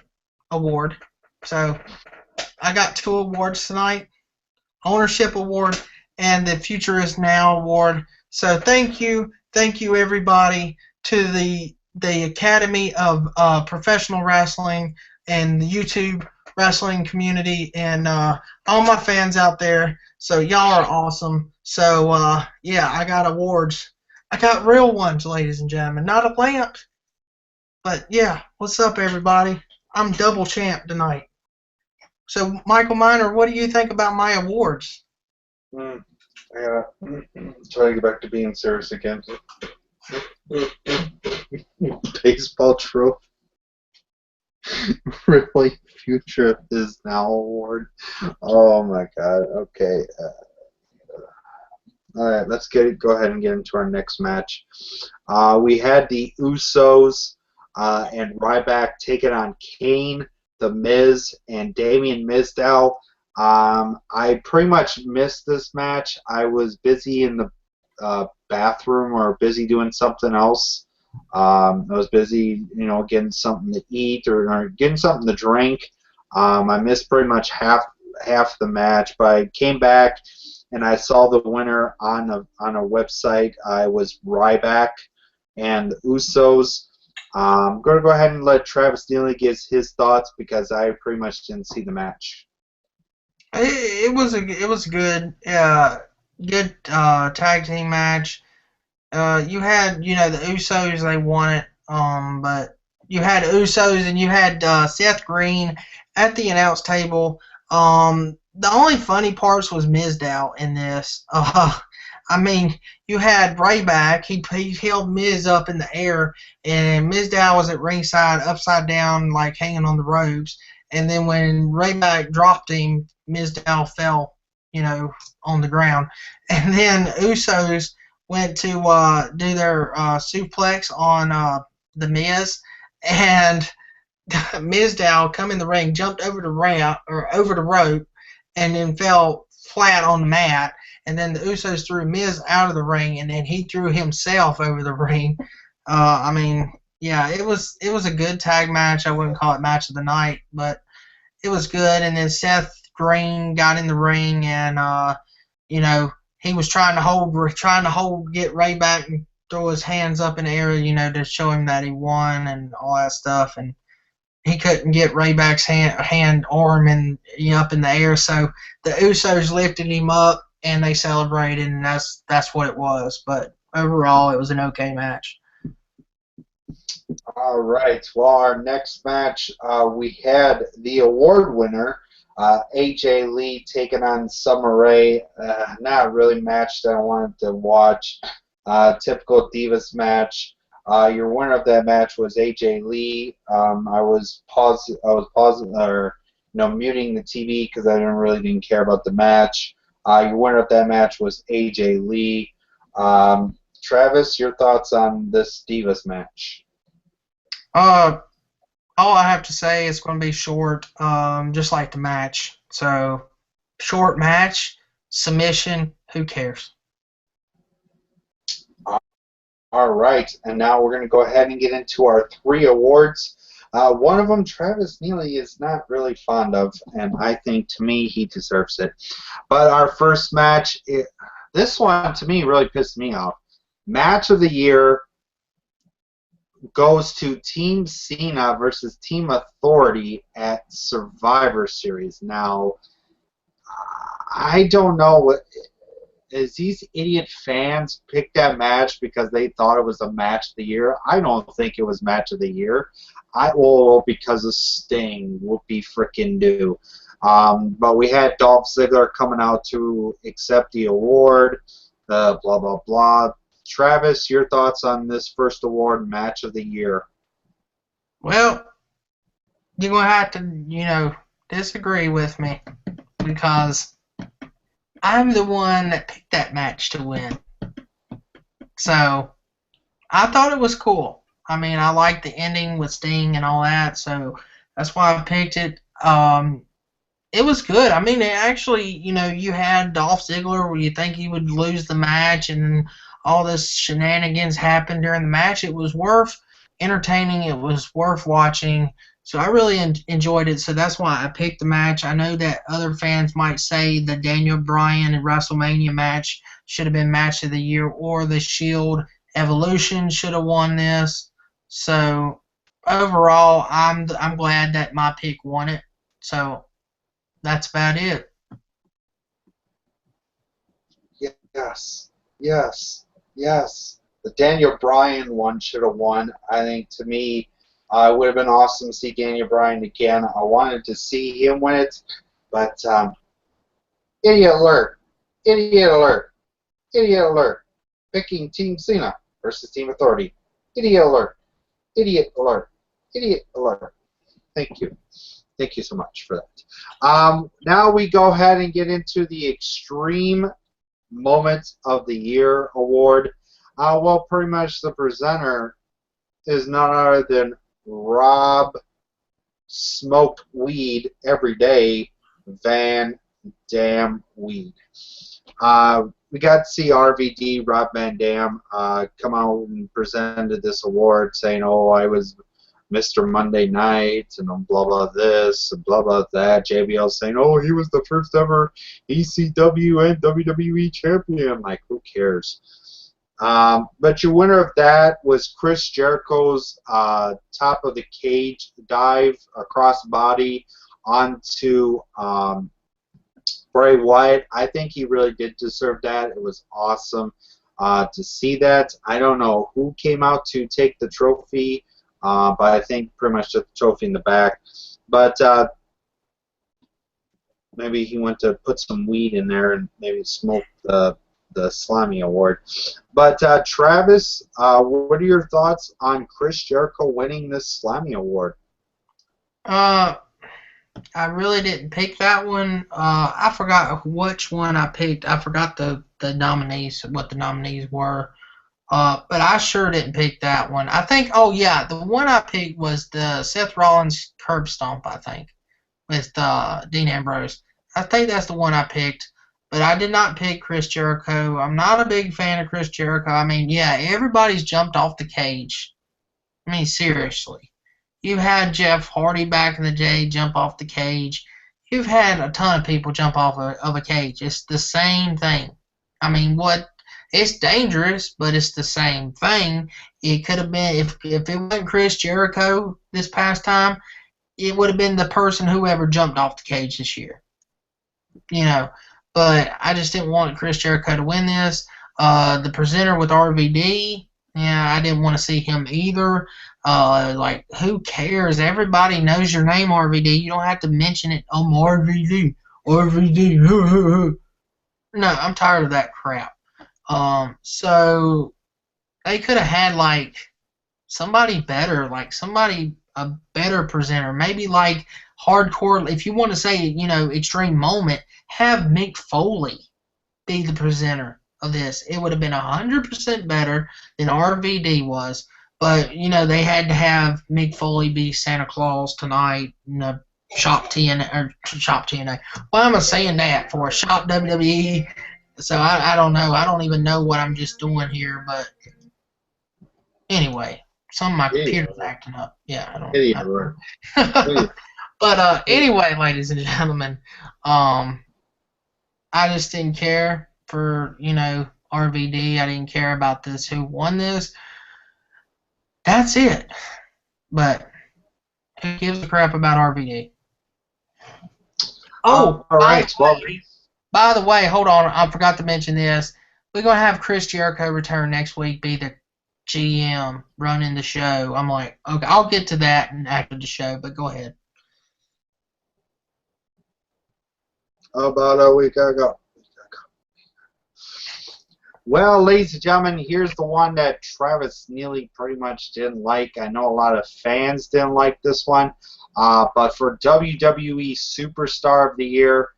Award. So I got 2 awards tonight. Ownership Award and the Future Is Now Award. So thank you everybody to the Academy of Professional Wrestling and the YouTube wrestling community and all my fans out there. So y'all are awesome. So yeah, I got awards. I got real ones, ladies and gentlemen, not a lamp. But yeah, what's up, everybody? I'm double champ tonight. So Michael Miner, what do you think about my awards? I gotta try to get back to being serious again. Baseball trophy. Really? Future Is Now award? Oh my god. Okay. Alright, let's go ahead and get into our next match. We had the Usos and Ryback taking on Kane, The Miz, and Damien Mizdow. I pretty much missed this match. I was busy in the bathroom or busy doing something else. I was busy, getting something to eat or getting something to drink. I missed pretty much half the match, but I came back and I saw the winner on a website. I was Ryback and the Usos. I'm going to go ahead and let Travis Neely give his thoughts because I pretty much didn't see the match. It was good, good tag team match. You had the Usos, they won it, but you had Usos and you had Seth Green at the announce table. The only funny parts was Mizdow in this. I mean, you had Ryback. He held Miz up in the air, and Mizdow was at ringside, upside down, like hanging on the ropes. And then when Ryback dropped him, Mizdow fell, on the ground. And then Usos went to do their suplex on the Miz, and Mizdow come in the ring, jumped over the ramp or over the rope, and then fell flat on the mat. And then the Usos threw Miz out of the ring, and then he threw himself over the ring. I mean, yeah, it was a good tag match. I wouldn't call it match of the night, but it was good. And then Seth Green got in the ring, and he was trying to get Ryback and throw his hands up in the air, to show him that he won and all that stuff. And he couldn't get Ryback's arm up in the air, so the Usos lifted him up and they celebrated, and that's what it was. But overall, it was an okay match. All right. Well, our next match, we had the award winner, AJ Lee, taking on Summer Rae. Not really a match that I wanted to watch. Typical Divas match. Your winner of that match was AJ Lee. I was pausing or muting the TV because I didn't care about the match. Your winner of that match was AJ Lee. Travis, your thoughts on this Divas match? All I have to say is going to be short, just like the match. So, short match, submission, who cares? All right, and now we're going to go ahead and get into our 3 awards. One of them, Travis Neely, is not really fond of, and I think, to me, he deserves it. But our first match, this one, to me, really pissed me off. Match of the year goes to Team Cena versus Team Authority at Survivor Series. Now, I don't know what is these idiot fans picked that match because they thought it was a match of the year. I don't think it was match of the year. Because of Sting, whoopee frickin' do. But we had Dolph Ziggler coming out to accept the award. Blah blah blah. Travis, your thoughts on this first award, match of the year? Well, you're going to have to, disagree with me because I'm the one that picked that match to win. So, I thought it was cool. I mean, I liked the ending with Sting and all that, so that's why I picked it. It was good. I mean, it actually, you had Dolph Ziggler where you think he would lose the match and all this shenanigans happened during the match. It was worth entertaining. It was worth watching. So I really enjoyed it. So that's why I picked the match. I know that other fans might say the Daniel Bryan and WrestleMania match should have been match of the year, or the Shield Evolution should have won this. So overall, I'm glad that my pick won it. So that's about it. Yes, yes, yes. The Daniel Bryan one should have won. I think, to me, it would have been awesome to see Daniel Bryan again. I wanted to see him win it, but idiot alert, idiot alert, idiot alert. Picking Team Cena versus Team Authority. Idiot alert, idiot alert, idiot alert. Thank you. Thank you so much for that. Now we go ahead and get into the Extreme Moment of the Year award. Well, pretty much the presenter is none other than Rob smoked weed every day. Van Dam weed. We got to see RVD, Rob Van Dam, come out and presented this award saying, oh, I was Mr. Monday Night and blah, blah, this and blah, blah, that. JBL saying, oh, he was the first ever ECW and WWE champion. Like, who cares? But your winner of that was Chris Jericho's top of the cage dive across body onto Bray Wyatt. I think he really did deserve that. It was awesome to see that. I don't know who came out to take the trophy, but I think pretty much took the trophy in the back. But maybe he went to put some weed in there and maybe smoke the Slammy Award. But Travis, what are your thoughts on Chris Jericho winning this Slammy Award? I really didn't pick that one. I forgot which one I picked. I forgot the nominees, what the nominees were. But I sure didn't pick that one. I think, oh yeah, the one I picked was the Seth Rollins curb stomp, I think, with Dean Ambrose. I think that's the one I picked. But I did not pick Chris Jericho. I'm not a big fan of Chris Jericho. I mean, yeah, everybody's jumped off the cage. I mean, seriously. You've had Jeff Hardy back in the day jump off the cage. You've had a ton of people jump off of a cage. It's the same thing. I mean, it's dangerous, but it's the same thing. It could have been, if it wasn't Chris Jericho this past time, it would have been the person whoever jumped off the cage this year. You know, but I just didn't want Chris Jericho to win this. The presenter with RVD, yeah, I didn't want to see him either. Like, who cares? Everybody knows your name, RVD. You don't have to mention it. Oh, RVD, RVD. No, I'm tired of that crap. So they could have had like somebody better, like a better presenter. Maybe like hardcore. If you want to say, extreme moment, have Mick Foley be the presenter of this. It would have been 100% better than RVD was. But, they had to have Mick Foley be Santa Claus tonight, Shop TNA, or Shop TNA. Why am I saying that for? Shop WWE. So I don't know. I don't even know what I'm just doing here. But anyway, some of my computer's acting up. Yeah, I don't. But anyway, ladies and gentlemen, I just didn't care for, RVD. I didn't care about this. Who won this? That's it. But who gives a crap about RVD? Oh, all right. By the way, hold on. I forgot to mention this. We're going to have Chris Jericho return next week, be the GM running the show. I'm like, okay, I'll get to that after the show, but go ahead. About a week ago. Well, ladies and gentlemen, here's the one that Travis Neely pretty much didn't like. I know a lot of fans didn't like this one. But for WWE Superstar of the Year,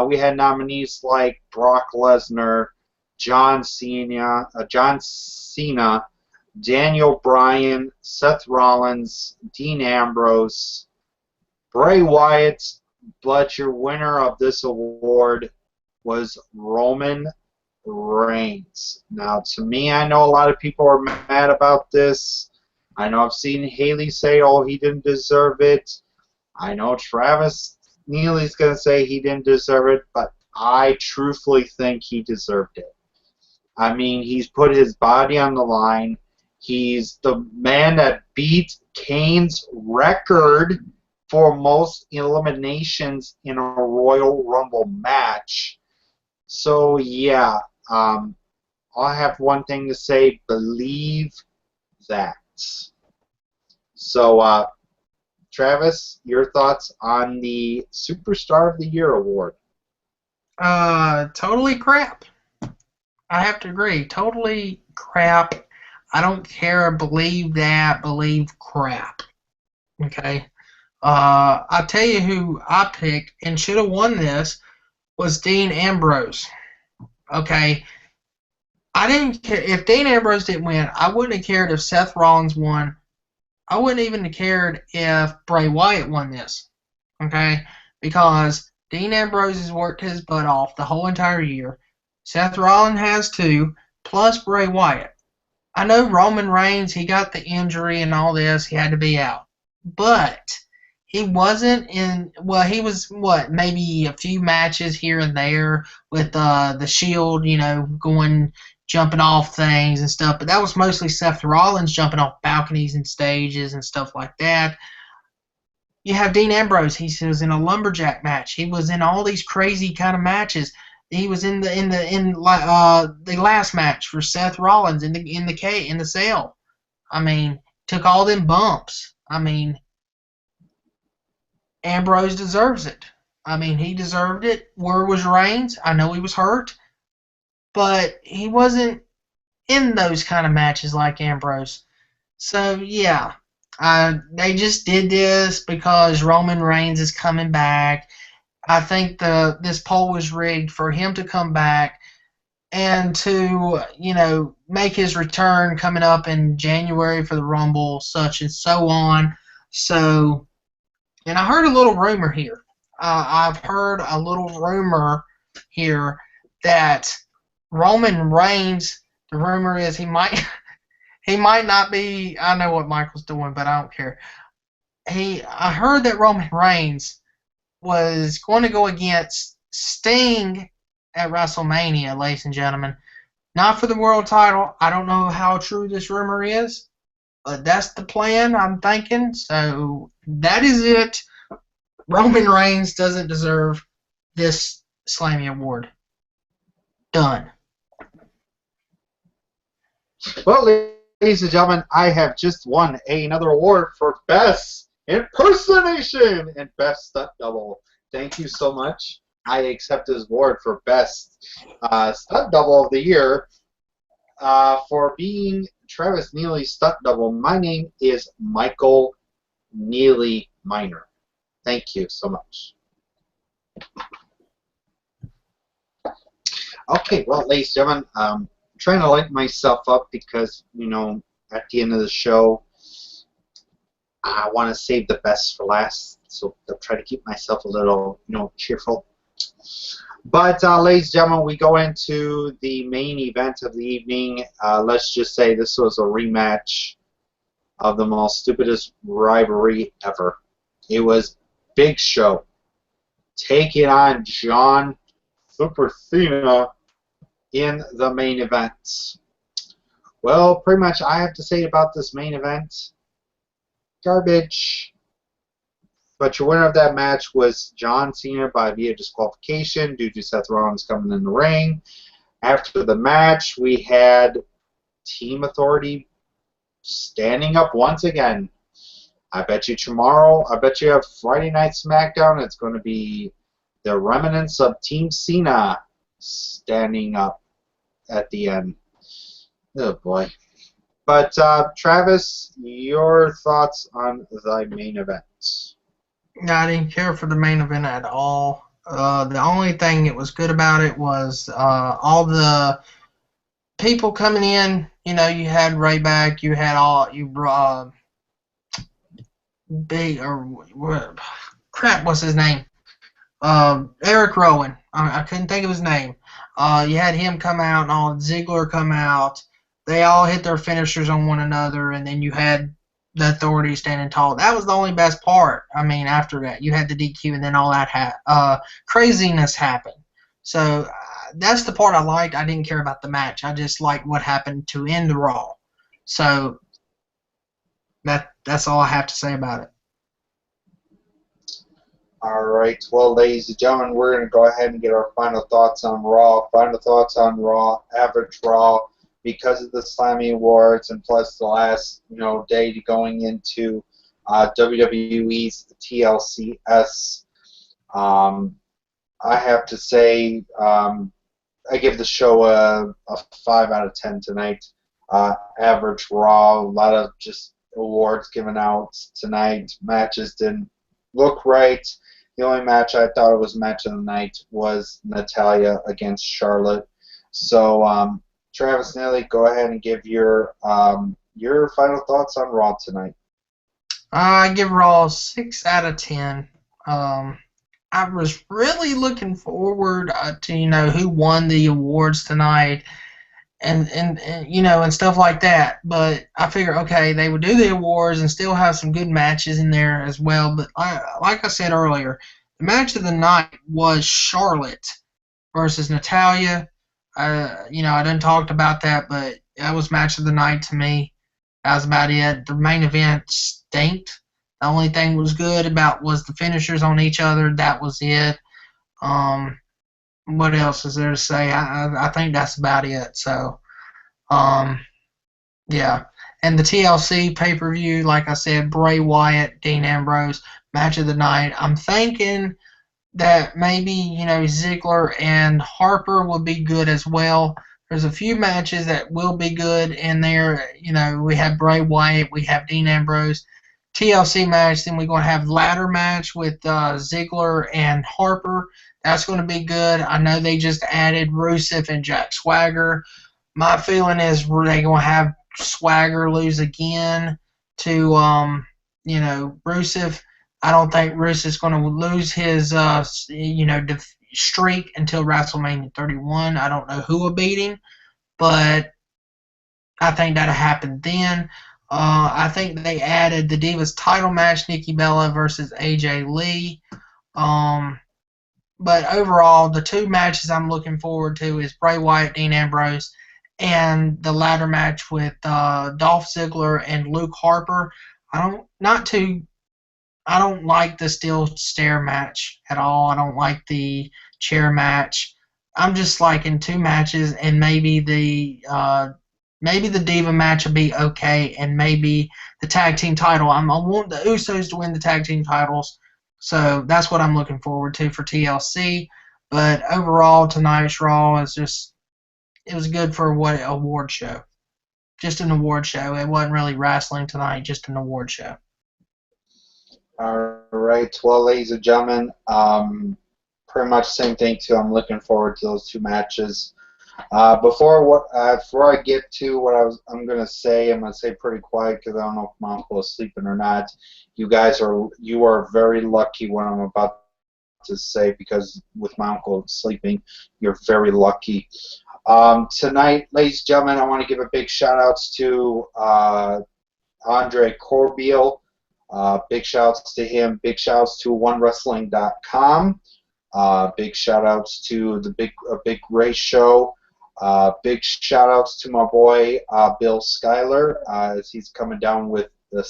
we had nominees like Brock Lesnar, John Cena, Daniel Bryan, Seth Rollins, Dean Ambrose, Bray Wyatt, but your winner of this award was Roman Reigns. Now, to me, I know a lot of people are mad about this. I know I've seen Haley say, oh, he didn't deserve it. I know Travis Neely's going to say he didn't deserve it, but I truthfully think he deserved it. I mean, he's put his body on the line. He's the man that beat Kane's record for most eliminations in a Royal Rumble match. So, yeah, I have one thing to say. Believe that. So, Travis, your thoughts on the Superstar of the Year award? Totally crap. I have to agree. Totally crap. I don't care. Believe that. Believe crap. Okay. I'll tell you who I picked and should have won this was Dean Ambrose. Okay. I didn't care if Dean Ambrose didn't win. I wouldn't have cared if Seth Rollins won I wouldn't even have cared if Bray Wyatt won this, okay? Because Dean Ambrose has worked his butt off the whole entire year. Seth Rollins has too, plus Bray Wyatt. I know Roman Reigns, he got the injury and all this, he had to be out. But he wasn't in, well, he was, what, maybe a few matches here and there with the Shield, going, jumping off things and stuff. But that was mostly Seth Rollins jumping off balconies and stages and stuff like that. You have Dean Ambrose. He was in a lumberjack match. He was in all these crazy kind of matches. He was in the last match for Seth Rollins in the cell. I mean, took all them bumps. I mean, Ambrose deserves it. I mean, he deserved it. Where was Reigns? I know he was hurt, but he wasn't in those kind of matches like Ambrose. So yeah, they just did this because Roman Reigns is coming back. I think this poll was rigged for him to come back and to make his return coming up in January for the Rumble, such and so on. So, and I heard a little rumor here. I've heard a little rumor here that Roman Reigns. The rumor is he might he might not be. I know what Michael's doing, but I don't care. I heard that Roman Reigns was going to go against Sting at WrestleMania, ladies and gentlemen. Not for the world title. I don't know how true this rumor is, but that's the plan I'm thinking. So that is it. Roman Reigns doesn't deserve this Slammy Award. Done. Well, ladies and gentlemen, I have just won another award for Best Impersonation and Best Stunt Double. Thank you so much. I accept this award for Best Stunt Double of the Year for being Travis Neely's stunt double. My name is Michael Neely Minor. Thank you so much. Okay, well, ladies and gentlemen, I'm trying to lighten myself up because, at the end of the show, I want to save the best for last, so I'll try to keep myself a little, cheerful. But, ladies and gentlemen, we go into the main event of the evening. Let's just say this was a rematch of the most stupidest rivalry ever. It was Big Show taking on John Super Cena in the main event. Well, pretty much I have to say about this main event, garbage. But your winner of that match was John Cena by via disqualification due to Seth Rollins coming in the ring. After the match, we had Team Authority standing up once again. I bet you have Friday Night SmackDown. It's going to be the remnants of Team Cena standing up at the end. Oh boy. But Travis, your thoughts on the main event? I didn't care for the main event at all. The only thing that was good about it was all the people coming in. You had Ryback, you had what's his name? Eric Rowan. I couldn't think of his name. You had him come out and all Ziggler come out. They all hit their finishers on one another, and then you had the Authority standing tall. That was the only best part. I mean, after that, you had the DQ, and then all that craziness happened. So that's the part I liked. I didn't care about the match. I just liked what happened to end the Raw. So that's all I have to say about it. All right. Well, ladies and gentlemen, we're going to go ahead and get our final thoughts on Raw. Final thoughts on Raw, average Raw, because of the Slammy Awards and plus the last day going into WWE's TLCS. I have to say I give the show a 5 out of 10 tonight. Average Raw, a lot of just awards given out tonight. Matches didn't look right. The only match I thought it was match of the night was Natalya against Charlotte. So, Travis Neely, go ahead and give your final thoughts on Raw tonight. I give Raw 6 out of 10. Um, I was really looking forward to who won the awards tonight, and and stuff like that. But I figure okay, they would do the awards and still have some good matches in there as well. But like I said earlier, the match of the night was Charlotte versus Natalia. I didn't talked about that, but that was match of the night to me. That was about it. The main event stinked. The only thing was good about was the finishers on each other. That was it. Um, what else is there to say? I think that's about it. So, um, yeah. And the TLC pay per view, like I said, Bray Wyatt, Dean Ambrose, match of the night. I'm thinking that maybe Ziggler and Harper will be good as well. There's a few matches that will be good in there. We have Bray Wyatt, we have Dean Ambrose, TLC match. Then we're going to have ladder match with Ziggler and Harper. That's going to be good. I know they just added Rusev and Jack Swagger. My feeling is they're going to have Swagger lose again to Rusev. I don't think Rusev's going to lose his streak until WrestleMania 31. I don't know who will beat him, but I think that'll happen then. I think they added the Divas title match, Nikki Bella versus AJ Lee. Um, but overall, the two matches I'm looking forward to is Bray Wyatt, Dean Ambrose, and the ladder match with Dolph Ziggler and Luke Harper. I don't like the steel stair match at all. I don't like the chair match. I'm just liking two matches, and maybe the Diva match will be okay, and maybe the tag team title. I want the Usos to win the tag team titles, so that's what I'm looking forward to for TLC. But overall, tonight's Raw it was good for what award show, just an award show. It wasn't really wrestling tonight, just an award show. All right. Well, ladies and gentlemen, pretty much same thing too. I'm looking forward to those two matches. Before I get to what I'm gonna say, I'm gonna say pretty quiet because I don't know if my uncle is sleeping or not. You are very lucky what I'm about to say because with my uncle sleeping, you're very lucky. Tonight, ladies and gentlemen, I want to give a big shout outs to Andre Corbeil. Big shouts to him. Big shouts to OneWrestling.com. Big shout outs to the Big Race Show. Big shout outs to my boy Bill Schuyler as he's coming down with the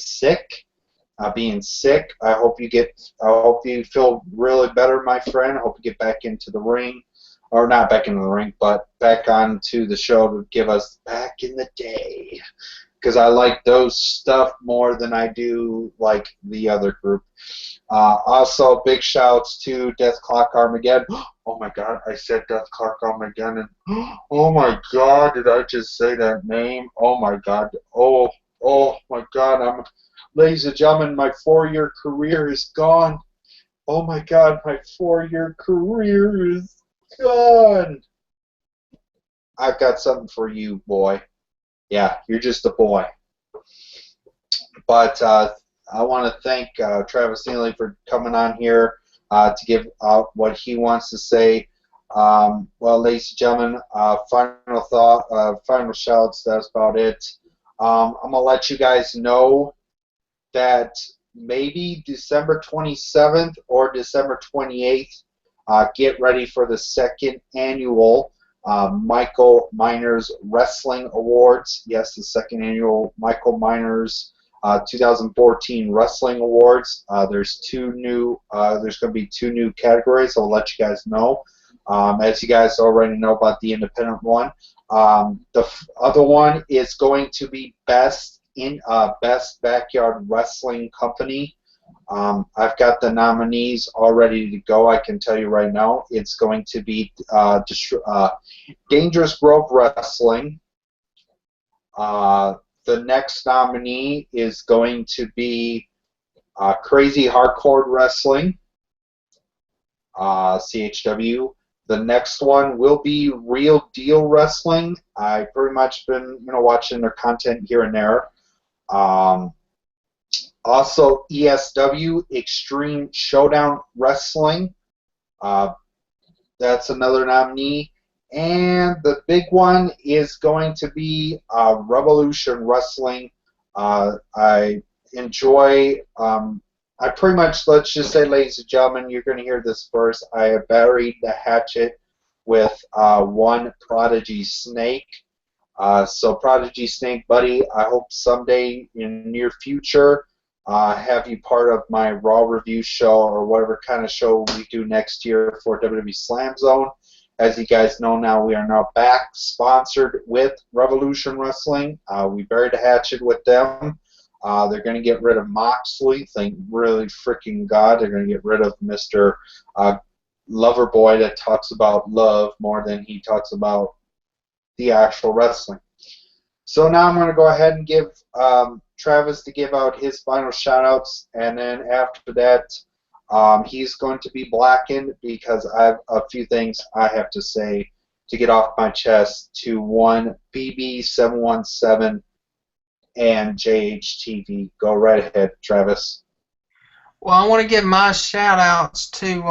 being sick. I hope you feel really better, my friend. I hope you get back into the ring, or not back into the ring, but back onto the show to give us back in the day. Because I like those stuff more than I do like the other group. Also, big shouts to Death Clock Armageddon. Oh my God, I said Death Clock Armageddon. Oh my God, did I just say that name? Oh my God. Oh my God. Ladies and gentlemen, my 4-year career is gone. Oh my God, my 4-year career is gone. I've got something for you, boy. Yeah, you're just a boy. But I want to thank Travis Neely for coming on here to give out what he wants to say. Well, ladies and gentlemen, final shouts, that's about it. I'm going to let you guys know that maybe December 27th or December 28th, get ready for the second annual Michael Miners Wrestling Awards. Yes, the second annual Michael Miners 2014 Wrestling Awards. There's going to be 2 new categories. I'll let you guys know. As you guys already know about the independent one. The other one is going to be best backyard wrestling company. I've got the nominees all ready to go. I can tell you right now, it's going to be Dangerous Grove Wrestling. The next nominee is going to be Crazy Hardcore Wrestling, CHW. The next one will be Real Deal Wrestling. I've pretty much been watching their content here and there. Also, ESW, Extreme Showdown Wrestling. Uh, that's another nominee. And the big one is going to be Revolution Wrestling. I enjoy, I pretty much, let's just say, ladies and gentlemen, you're going to hear this first. I have buried the hatchet with one Prodigy Snake. So Prodigy Snake, buddy, I hope someday in the near future have you part of my Raw review show or whatever kind of show we do next year for WWE Slam Zone. As you guys know now, we are now back sponsored with Revolution Wrestling. We buried a hatchet with them. They're going to get rid of Moxley. Thank really freaking God. They're going to get rid of Mr. Loverboy that talks about love more than he talks about the actual wrestling. So now I'm going to go ahead and give Travis to give out his final shout-outs, and then after that, he's going to be blackened because I have a few things I have to say to get off my chest to one BB717 and JHTV. Go right ahead, Travis. Well, I want to give my shout outs to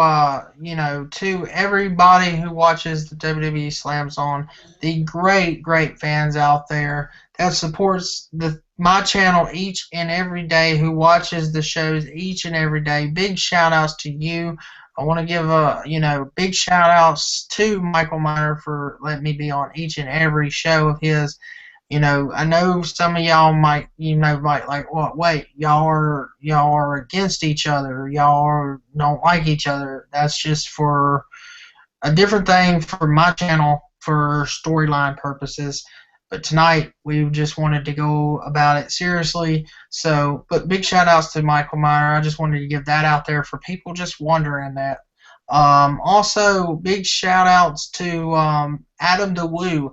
to everybody who watches the WWE Slam Zone, the great fans out there that supports my channel each and every day, who watches the shows each and every day. Big shout outs to you. I want to give big shout outs to Michael Miner for letting me be on each and every show of his. I know some of y'all might like, well, wait, y'all are against each other. Don't like each other. That's just for a different thing for my channel for storyline purposes. But tonight we just wanted to go about it seriously. So, but big shout outs to Michael Meyer. I just wanted to give that out there for people just wondering that. Also, big shout outs to Adam DeWoo.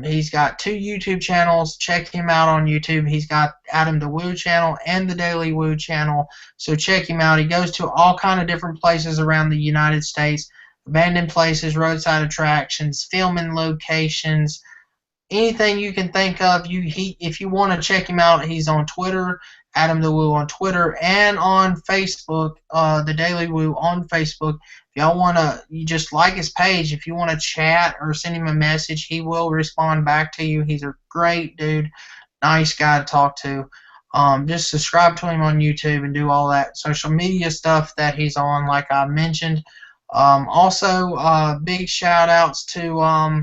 He's got 2 YouTube channels. Check him out on YouTube. He's got Adam the Woo channel and the Daily Woo channel. So check him out. He goes to all kind of different places around the United States, abandoned places, roadside attractions, filming locations, anything you can think of. If you want to check him out, he's on Twitter, Adam the Woo on Twitter, and on Facebook, the Daily Woo on Facebook. If y'all want to, you just like his page. If you want to chat or send him a message, he will respond back to you. He's a great dude, nice guy to talk to. Just subscribe to him on YouTube and do all that social media stuff that he's on, like I mentioned. Also, big shout outs to all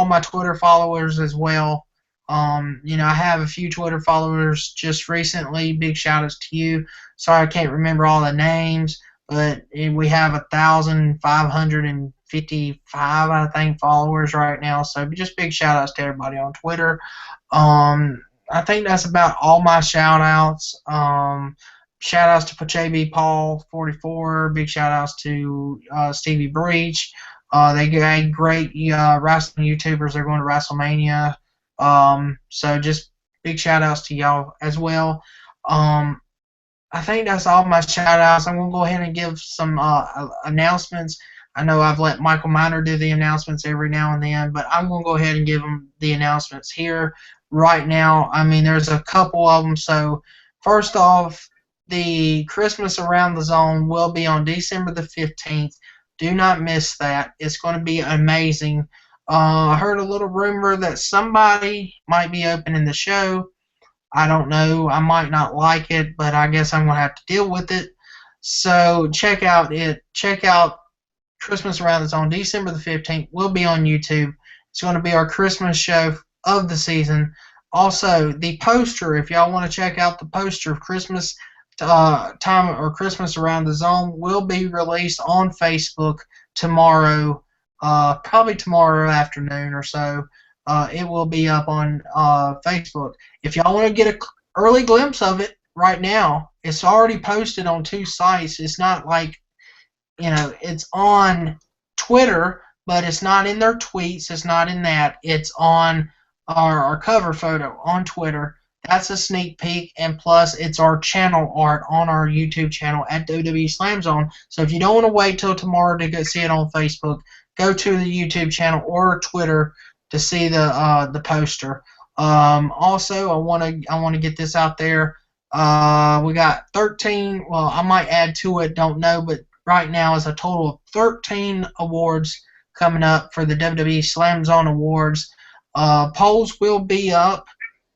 my Twitter followers as well. I have a few Twitter followers just recently. Big shout outs to you. Sorry I can't remember all the names, but we have 1,555, I think, followers right now. So just big shout outs to everybody on Twitter. I think that's about all my shout outs. Shout outs to JB Paul 44. Big shout outs to Stevie Breach. They got great wrestling YouTubers. They're going to WrestleMania. So just big shout outs to y'all as well. I think that's all my shout outs. I'm going to go ahead and give some announcements. I know I've let Michael Miner do the announcements every now and then, but I'm going to go ahead and give him the announcements here right now. I mean, there's a couple of them. So first off, the Christmas Around the Zone will be on December the 15th. Do not miss that. It's going to be amazing. I heard a little rumor that somebody might be opening the show. I don't know. I might not like it, but I guess I'm going to have to deal with it. So check out it. Check out Christmas Around the Zone. December the 15th will be on YouTube. It's going to be our Christmas show of the season. Also, the poster, if y'all want to check out the poster of Christmas time or Christmas Around the Zone, will be released on Facebook tomorrow. Probably tomorrow afternoon or so. It will be up on Facebook. If y'all want to get an early glimpse of it right now, it's already posted on 2 sites. It's not like, it's on Twitter, but it's not in their tweets. It's not in that. It's on our cover photo on Twitter. That's a sneak peek, and plus it's our channel art on our YouTube channel at WWE Slam Zone. So if you don't want to wait till tomorrow to go see it on Facebook, go to the YouTube channel or Twitter to see the poster. Also, I want to get this out there. We got 13. Well, I might add to it. Don't know, but right now is a total of 13 awards coming up for the WWE Slam Zone Awards. Polls will be up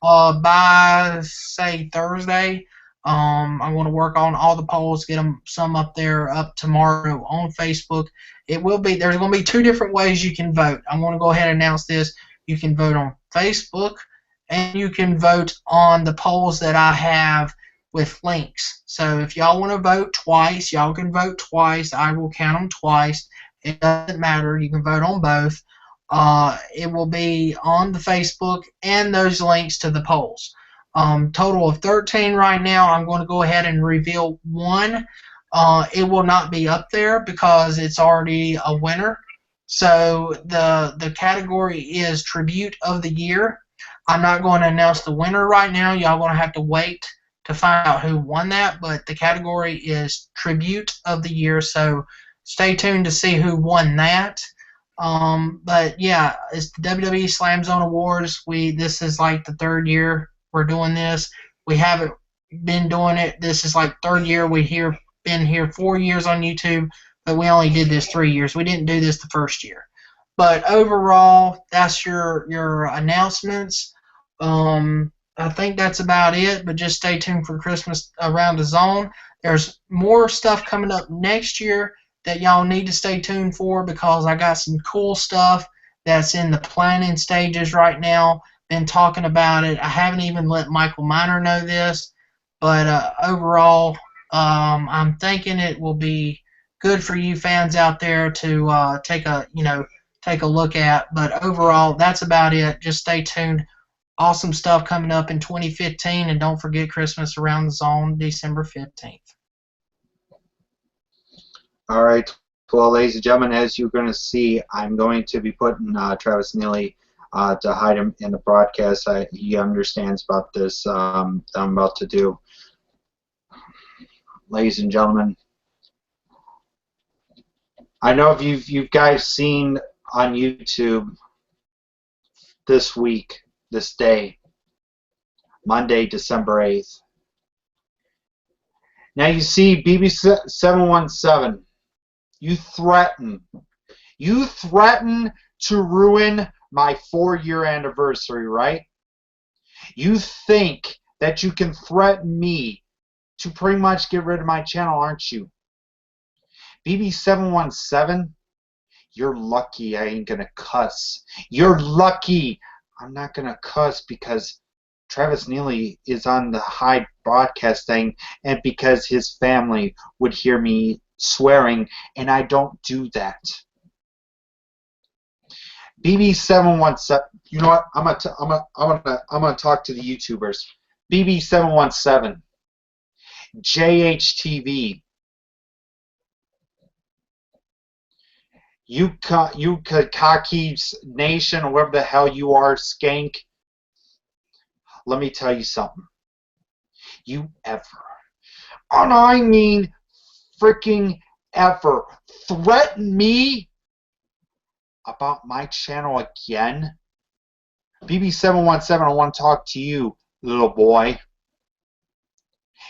by say Thursday. I want to work on all the polls, get them some up there up tomorrow on Facebook. It will be there's going to be two different ways you can vote. I'm going to go ahead and announce this. You can vote on Facebook and you can vote on the polls that I have with links. So if y'all want to vote twice, y'all can vote twice. I will count them twice. It doesn't matter. You can vote on both. It will be on the Facebook and those links to the polls. Total of 13 right now. I'm going to go ahead and reveal one. It will not be up there because it's already a winner. So the category is Tribute of the Year. I'm not going to announce the winner right now. Y'all going to have to wait to find out who won that. But the category is Tribute of the Year. So stay tuned to see who won that. But yeah, it's the WWE Slam Zone Awards. This is like the third year we're doing this. We haven't been doing it. This is like third year. Been here 4 years on YouTube, but we only did this 3 years. We didn't do this the first year. But overall, that's your announcements. I think that's about it. But just stay tuned for Christmas Around the Zone. There's more stuff coming up next year that y'all need to stay tuned for because I got some cool stuff that's in the planning stages right now. Been talking about it. I haven't even let Michael Miner know this, but overall, I'm thinking it will be good for you fans out there to take a look at. But overall, that's about it. Just stay tuned. Awesome stuff coming up in 2015, and don't forget Christmas Around the Zone, December 15th. All right. Well, ladies and gentlemen, as you're going to see, I'm going to be putting Travis Neely to hide him in the broadcast. He understands about this that I'm about to do. Ladies and gentlemen, I know if you guys seen on YouTube this week, this day, Monday, December 8th. Now you see BB717. You threaten to ruin my 4-year anniversary, right? You think that you can threaten me to pretty much get rid of my channel, aren't you? BB717, you're lucky I ain't gonna cuss. You're lucky I'm not gonna cuss because Travis Neely is on the high broadcast thing and because his family would hear me swearing, and I don't do that. BB717, you know what? I'm gonna talk to the YouTubers. BB717, JHTV, you Kaki's Nation, or whatever the hell you are, Skank. Let me tell you something. You ever, and I mean freaking ever, threaten me about my channel again? BB717, I want to talk to you, little boy.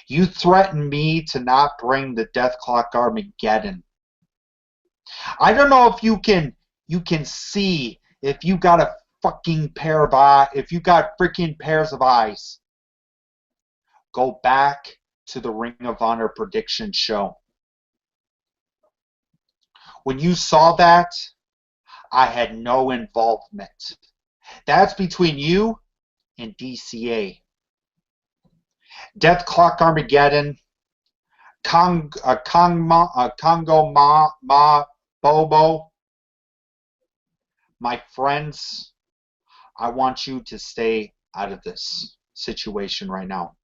You threatened me to not bring the Death Clock Armageddon. I don't know if you can see if you got a fucking pair of eyes, if you got freaking pairs of eyes. Go back to the Ring of Honor prediction show. When you saw that, I had no involvement. That's between you and DCA. Death Clock Armageddon, Congo Ma Bobo. My friends, I want you to stay out of this situation right now.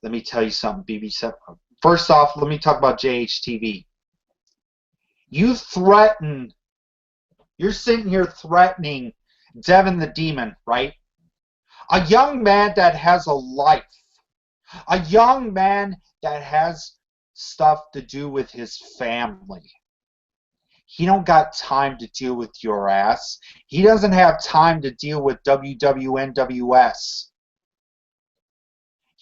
Let me tell you something, BB7. First off, let me talk about JHTV. You threaten, you're sitting here threatening Devin the Demon, right? A young man that has a life. A young man that has stuff to do with his family. He don't got time to deal with your ass. He doesn't have time to deal with WWNWS.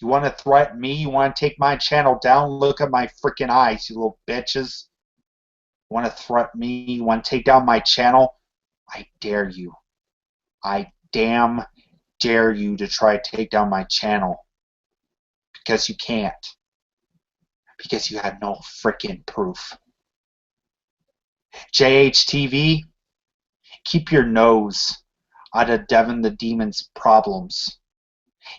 You want to threaten me? You want to take my channel down? Look at my freaking eyes, you little bitches. You want to threaten me? You want to take down my channel? I dare you. I damn dare you to try to take down my channel. Because you can't. Because you have no freaking proof. JHTV, keep your nose out of Devin the Demon's problems.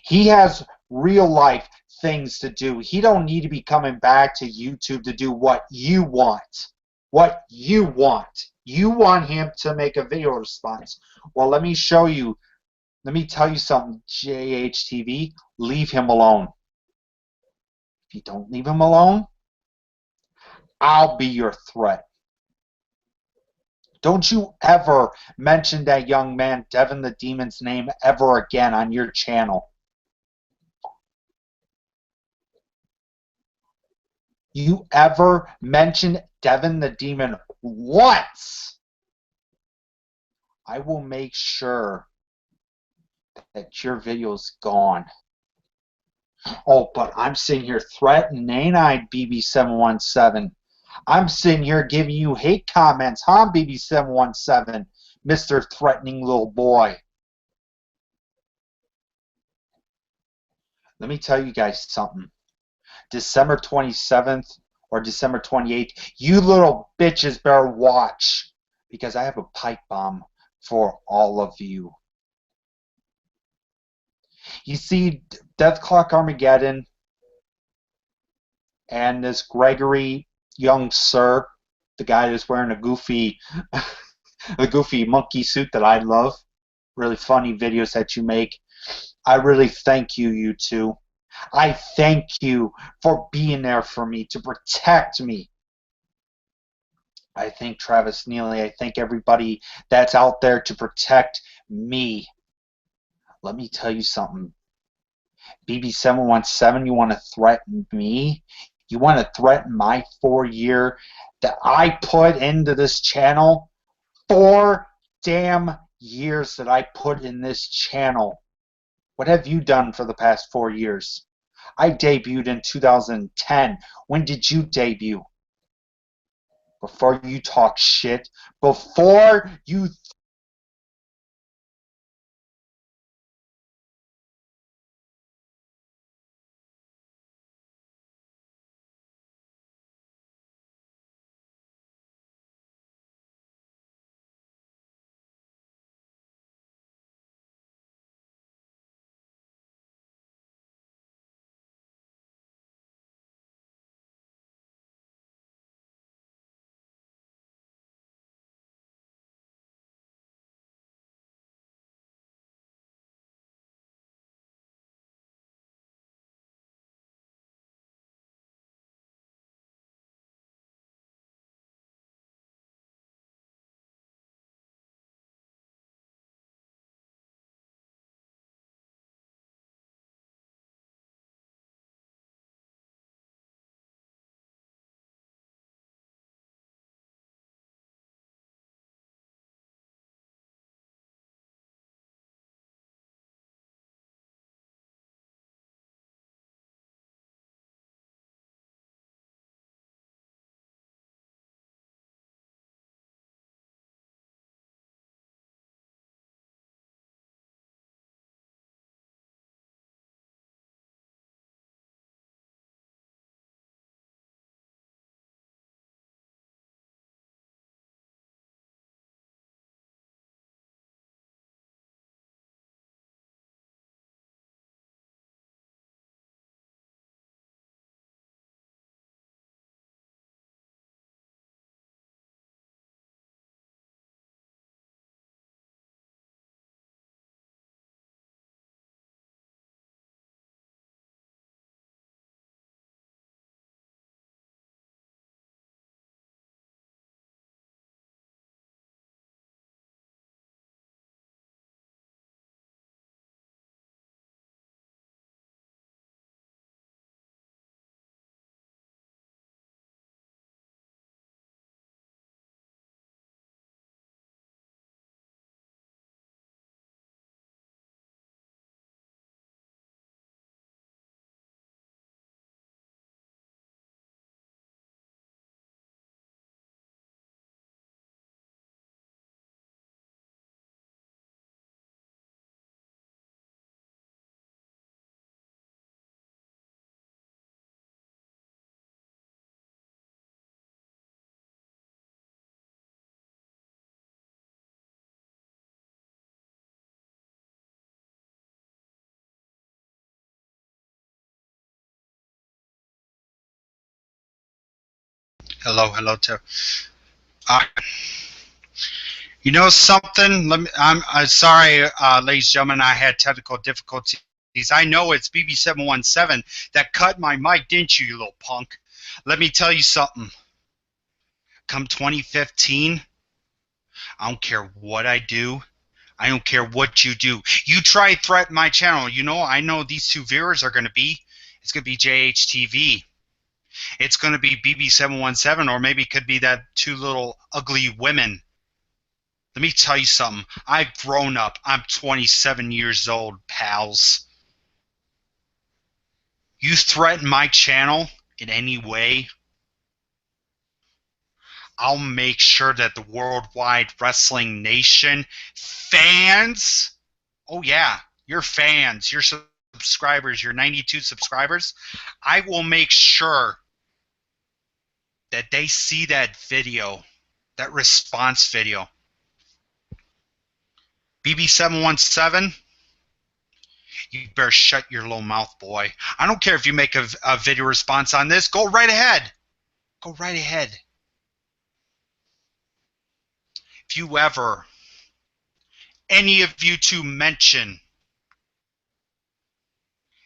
He has real life things to do. He don't need to be coming back to YouTube to do what you want. What you want. You want him to make a video response. Well, let me show you. Let me tell you something, JHTV. Leave him alone. If you don't leave him alone, I'll be your threat. Don't you ever mention that young man, Devin the Demon's name, ever again on your channel. You ever mention Devin the Demon once, I will make sure that your video's gone. Oh, but I'm sitting here threatening, ain't I, BB717? I'm sitting here giving you hate comments, huh, BB717, Mr. Threatening Little Boy. Let me tell you guys something. December 27th or December 28th, you little bitches better watch, because I have a pipe bomb for all of you. You see, Death Clock Armageddon and this Gregory young sir, the guy that's wearing a goofy monkey suit that I love, really funny videos that you make. I really thank you, you two. I thank you for being there for me, to protect me. I thank Travis Neely. I thank everybody that's out there to protect me. Let me tell you something. BB717, you want to threaten me? You want to threaten my 4 year that I put into this channel? 4 damn years that I put in this channel. What have you done for the past 4 years? I debuted in 2010. When did you debut? Before you talk shit, before you Hello, hello too. Uh, you know something? I'm sorry, ladies and gentlemen. I had technical difficulties. I know it's BB717 that cut my mic, didn't you, you little punk? Let me tell you something. Come 2015, I don't care what I do. I don't care what you do. You try threaten my channel. You know, I know these two viewers are going to be. It's going to be JHTV. It's going to be BB717, or maybe it could be that two little ugly women. Let me tell you something. I've grown up. I'm 27 years old, pals. You threaten my channel in any way, I'll make sure that the Worldwide Wrestling Nation fans, oh yeah, your fans, your subscribers, your 92 subscribers, I will make sure that they see that video, that response video. BB717, you better shut your little mouth, boy. I don't care if you make a video response on this. Go right ahead. Go right ahead. If you ever, any of you two mention,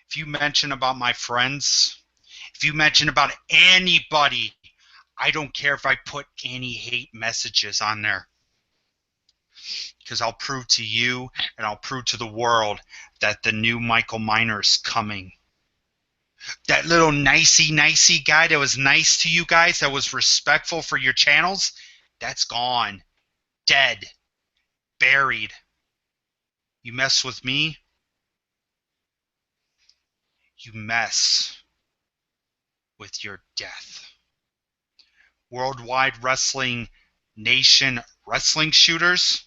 if you mention about my friends, if you mention about anybody, I don't care if I put any hate messages on there. Because I'll prove to you and I'll prove to the world that the new Michael Miner is coming. That little nicey guy that was nice to you guys, that was respectful for your channels, that's gone. Dead. Buried. You mess with me, you mess with your death. Worldwide Wrestling Nation wrestling shooters.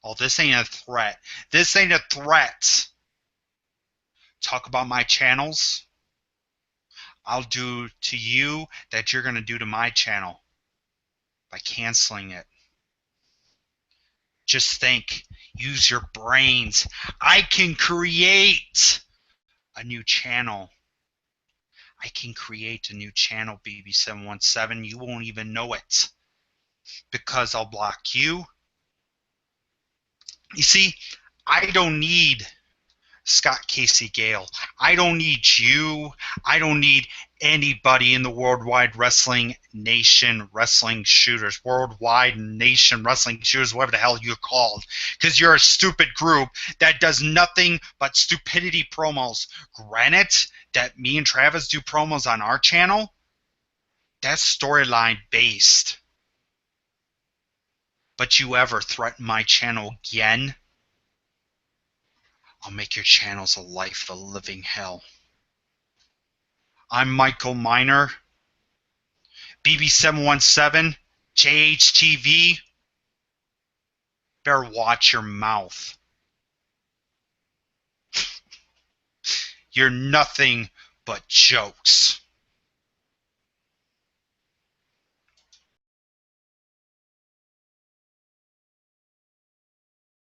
Oh, this ain't a threat. This ain't a threat. Talk about my channels. I'll do to you that you're going to do to my channel by canceling it. Just think, use your brains. I can create a new channel. I can create a new channel, BB717. You won't even know it because I'll block you. You see, I don't need Scott Casey Gale. I don't need you. I don't need anybody in the Worldwide Wrestling Nation Wrestling Shooters. Worldwide Nation Wrestling Shooters, whatever the hell you're called. Because you're a stupid group that does nothing but stupidity promos. Granted that me and Travis do promos on our channel, that's storyline based. But you ever threaten my channel again, I'll make your channels a life of living hell. I'm Michael Miner, BB717, JHTV. Better watch your mouth. You're nothing but jokes.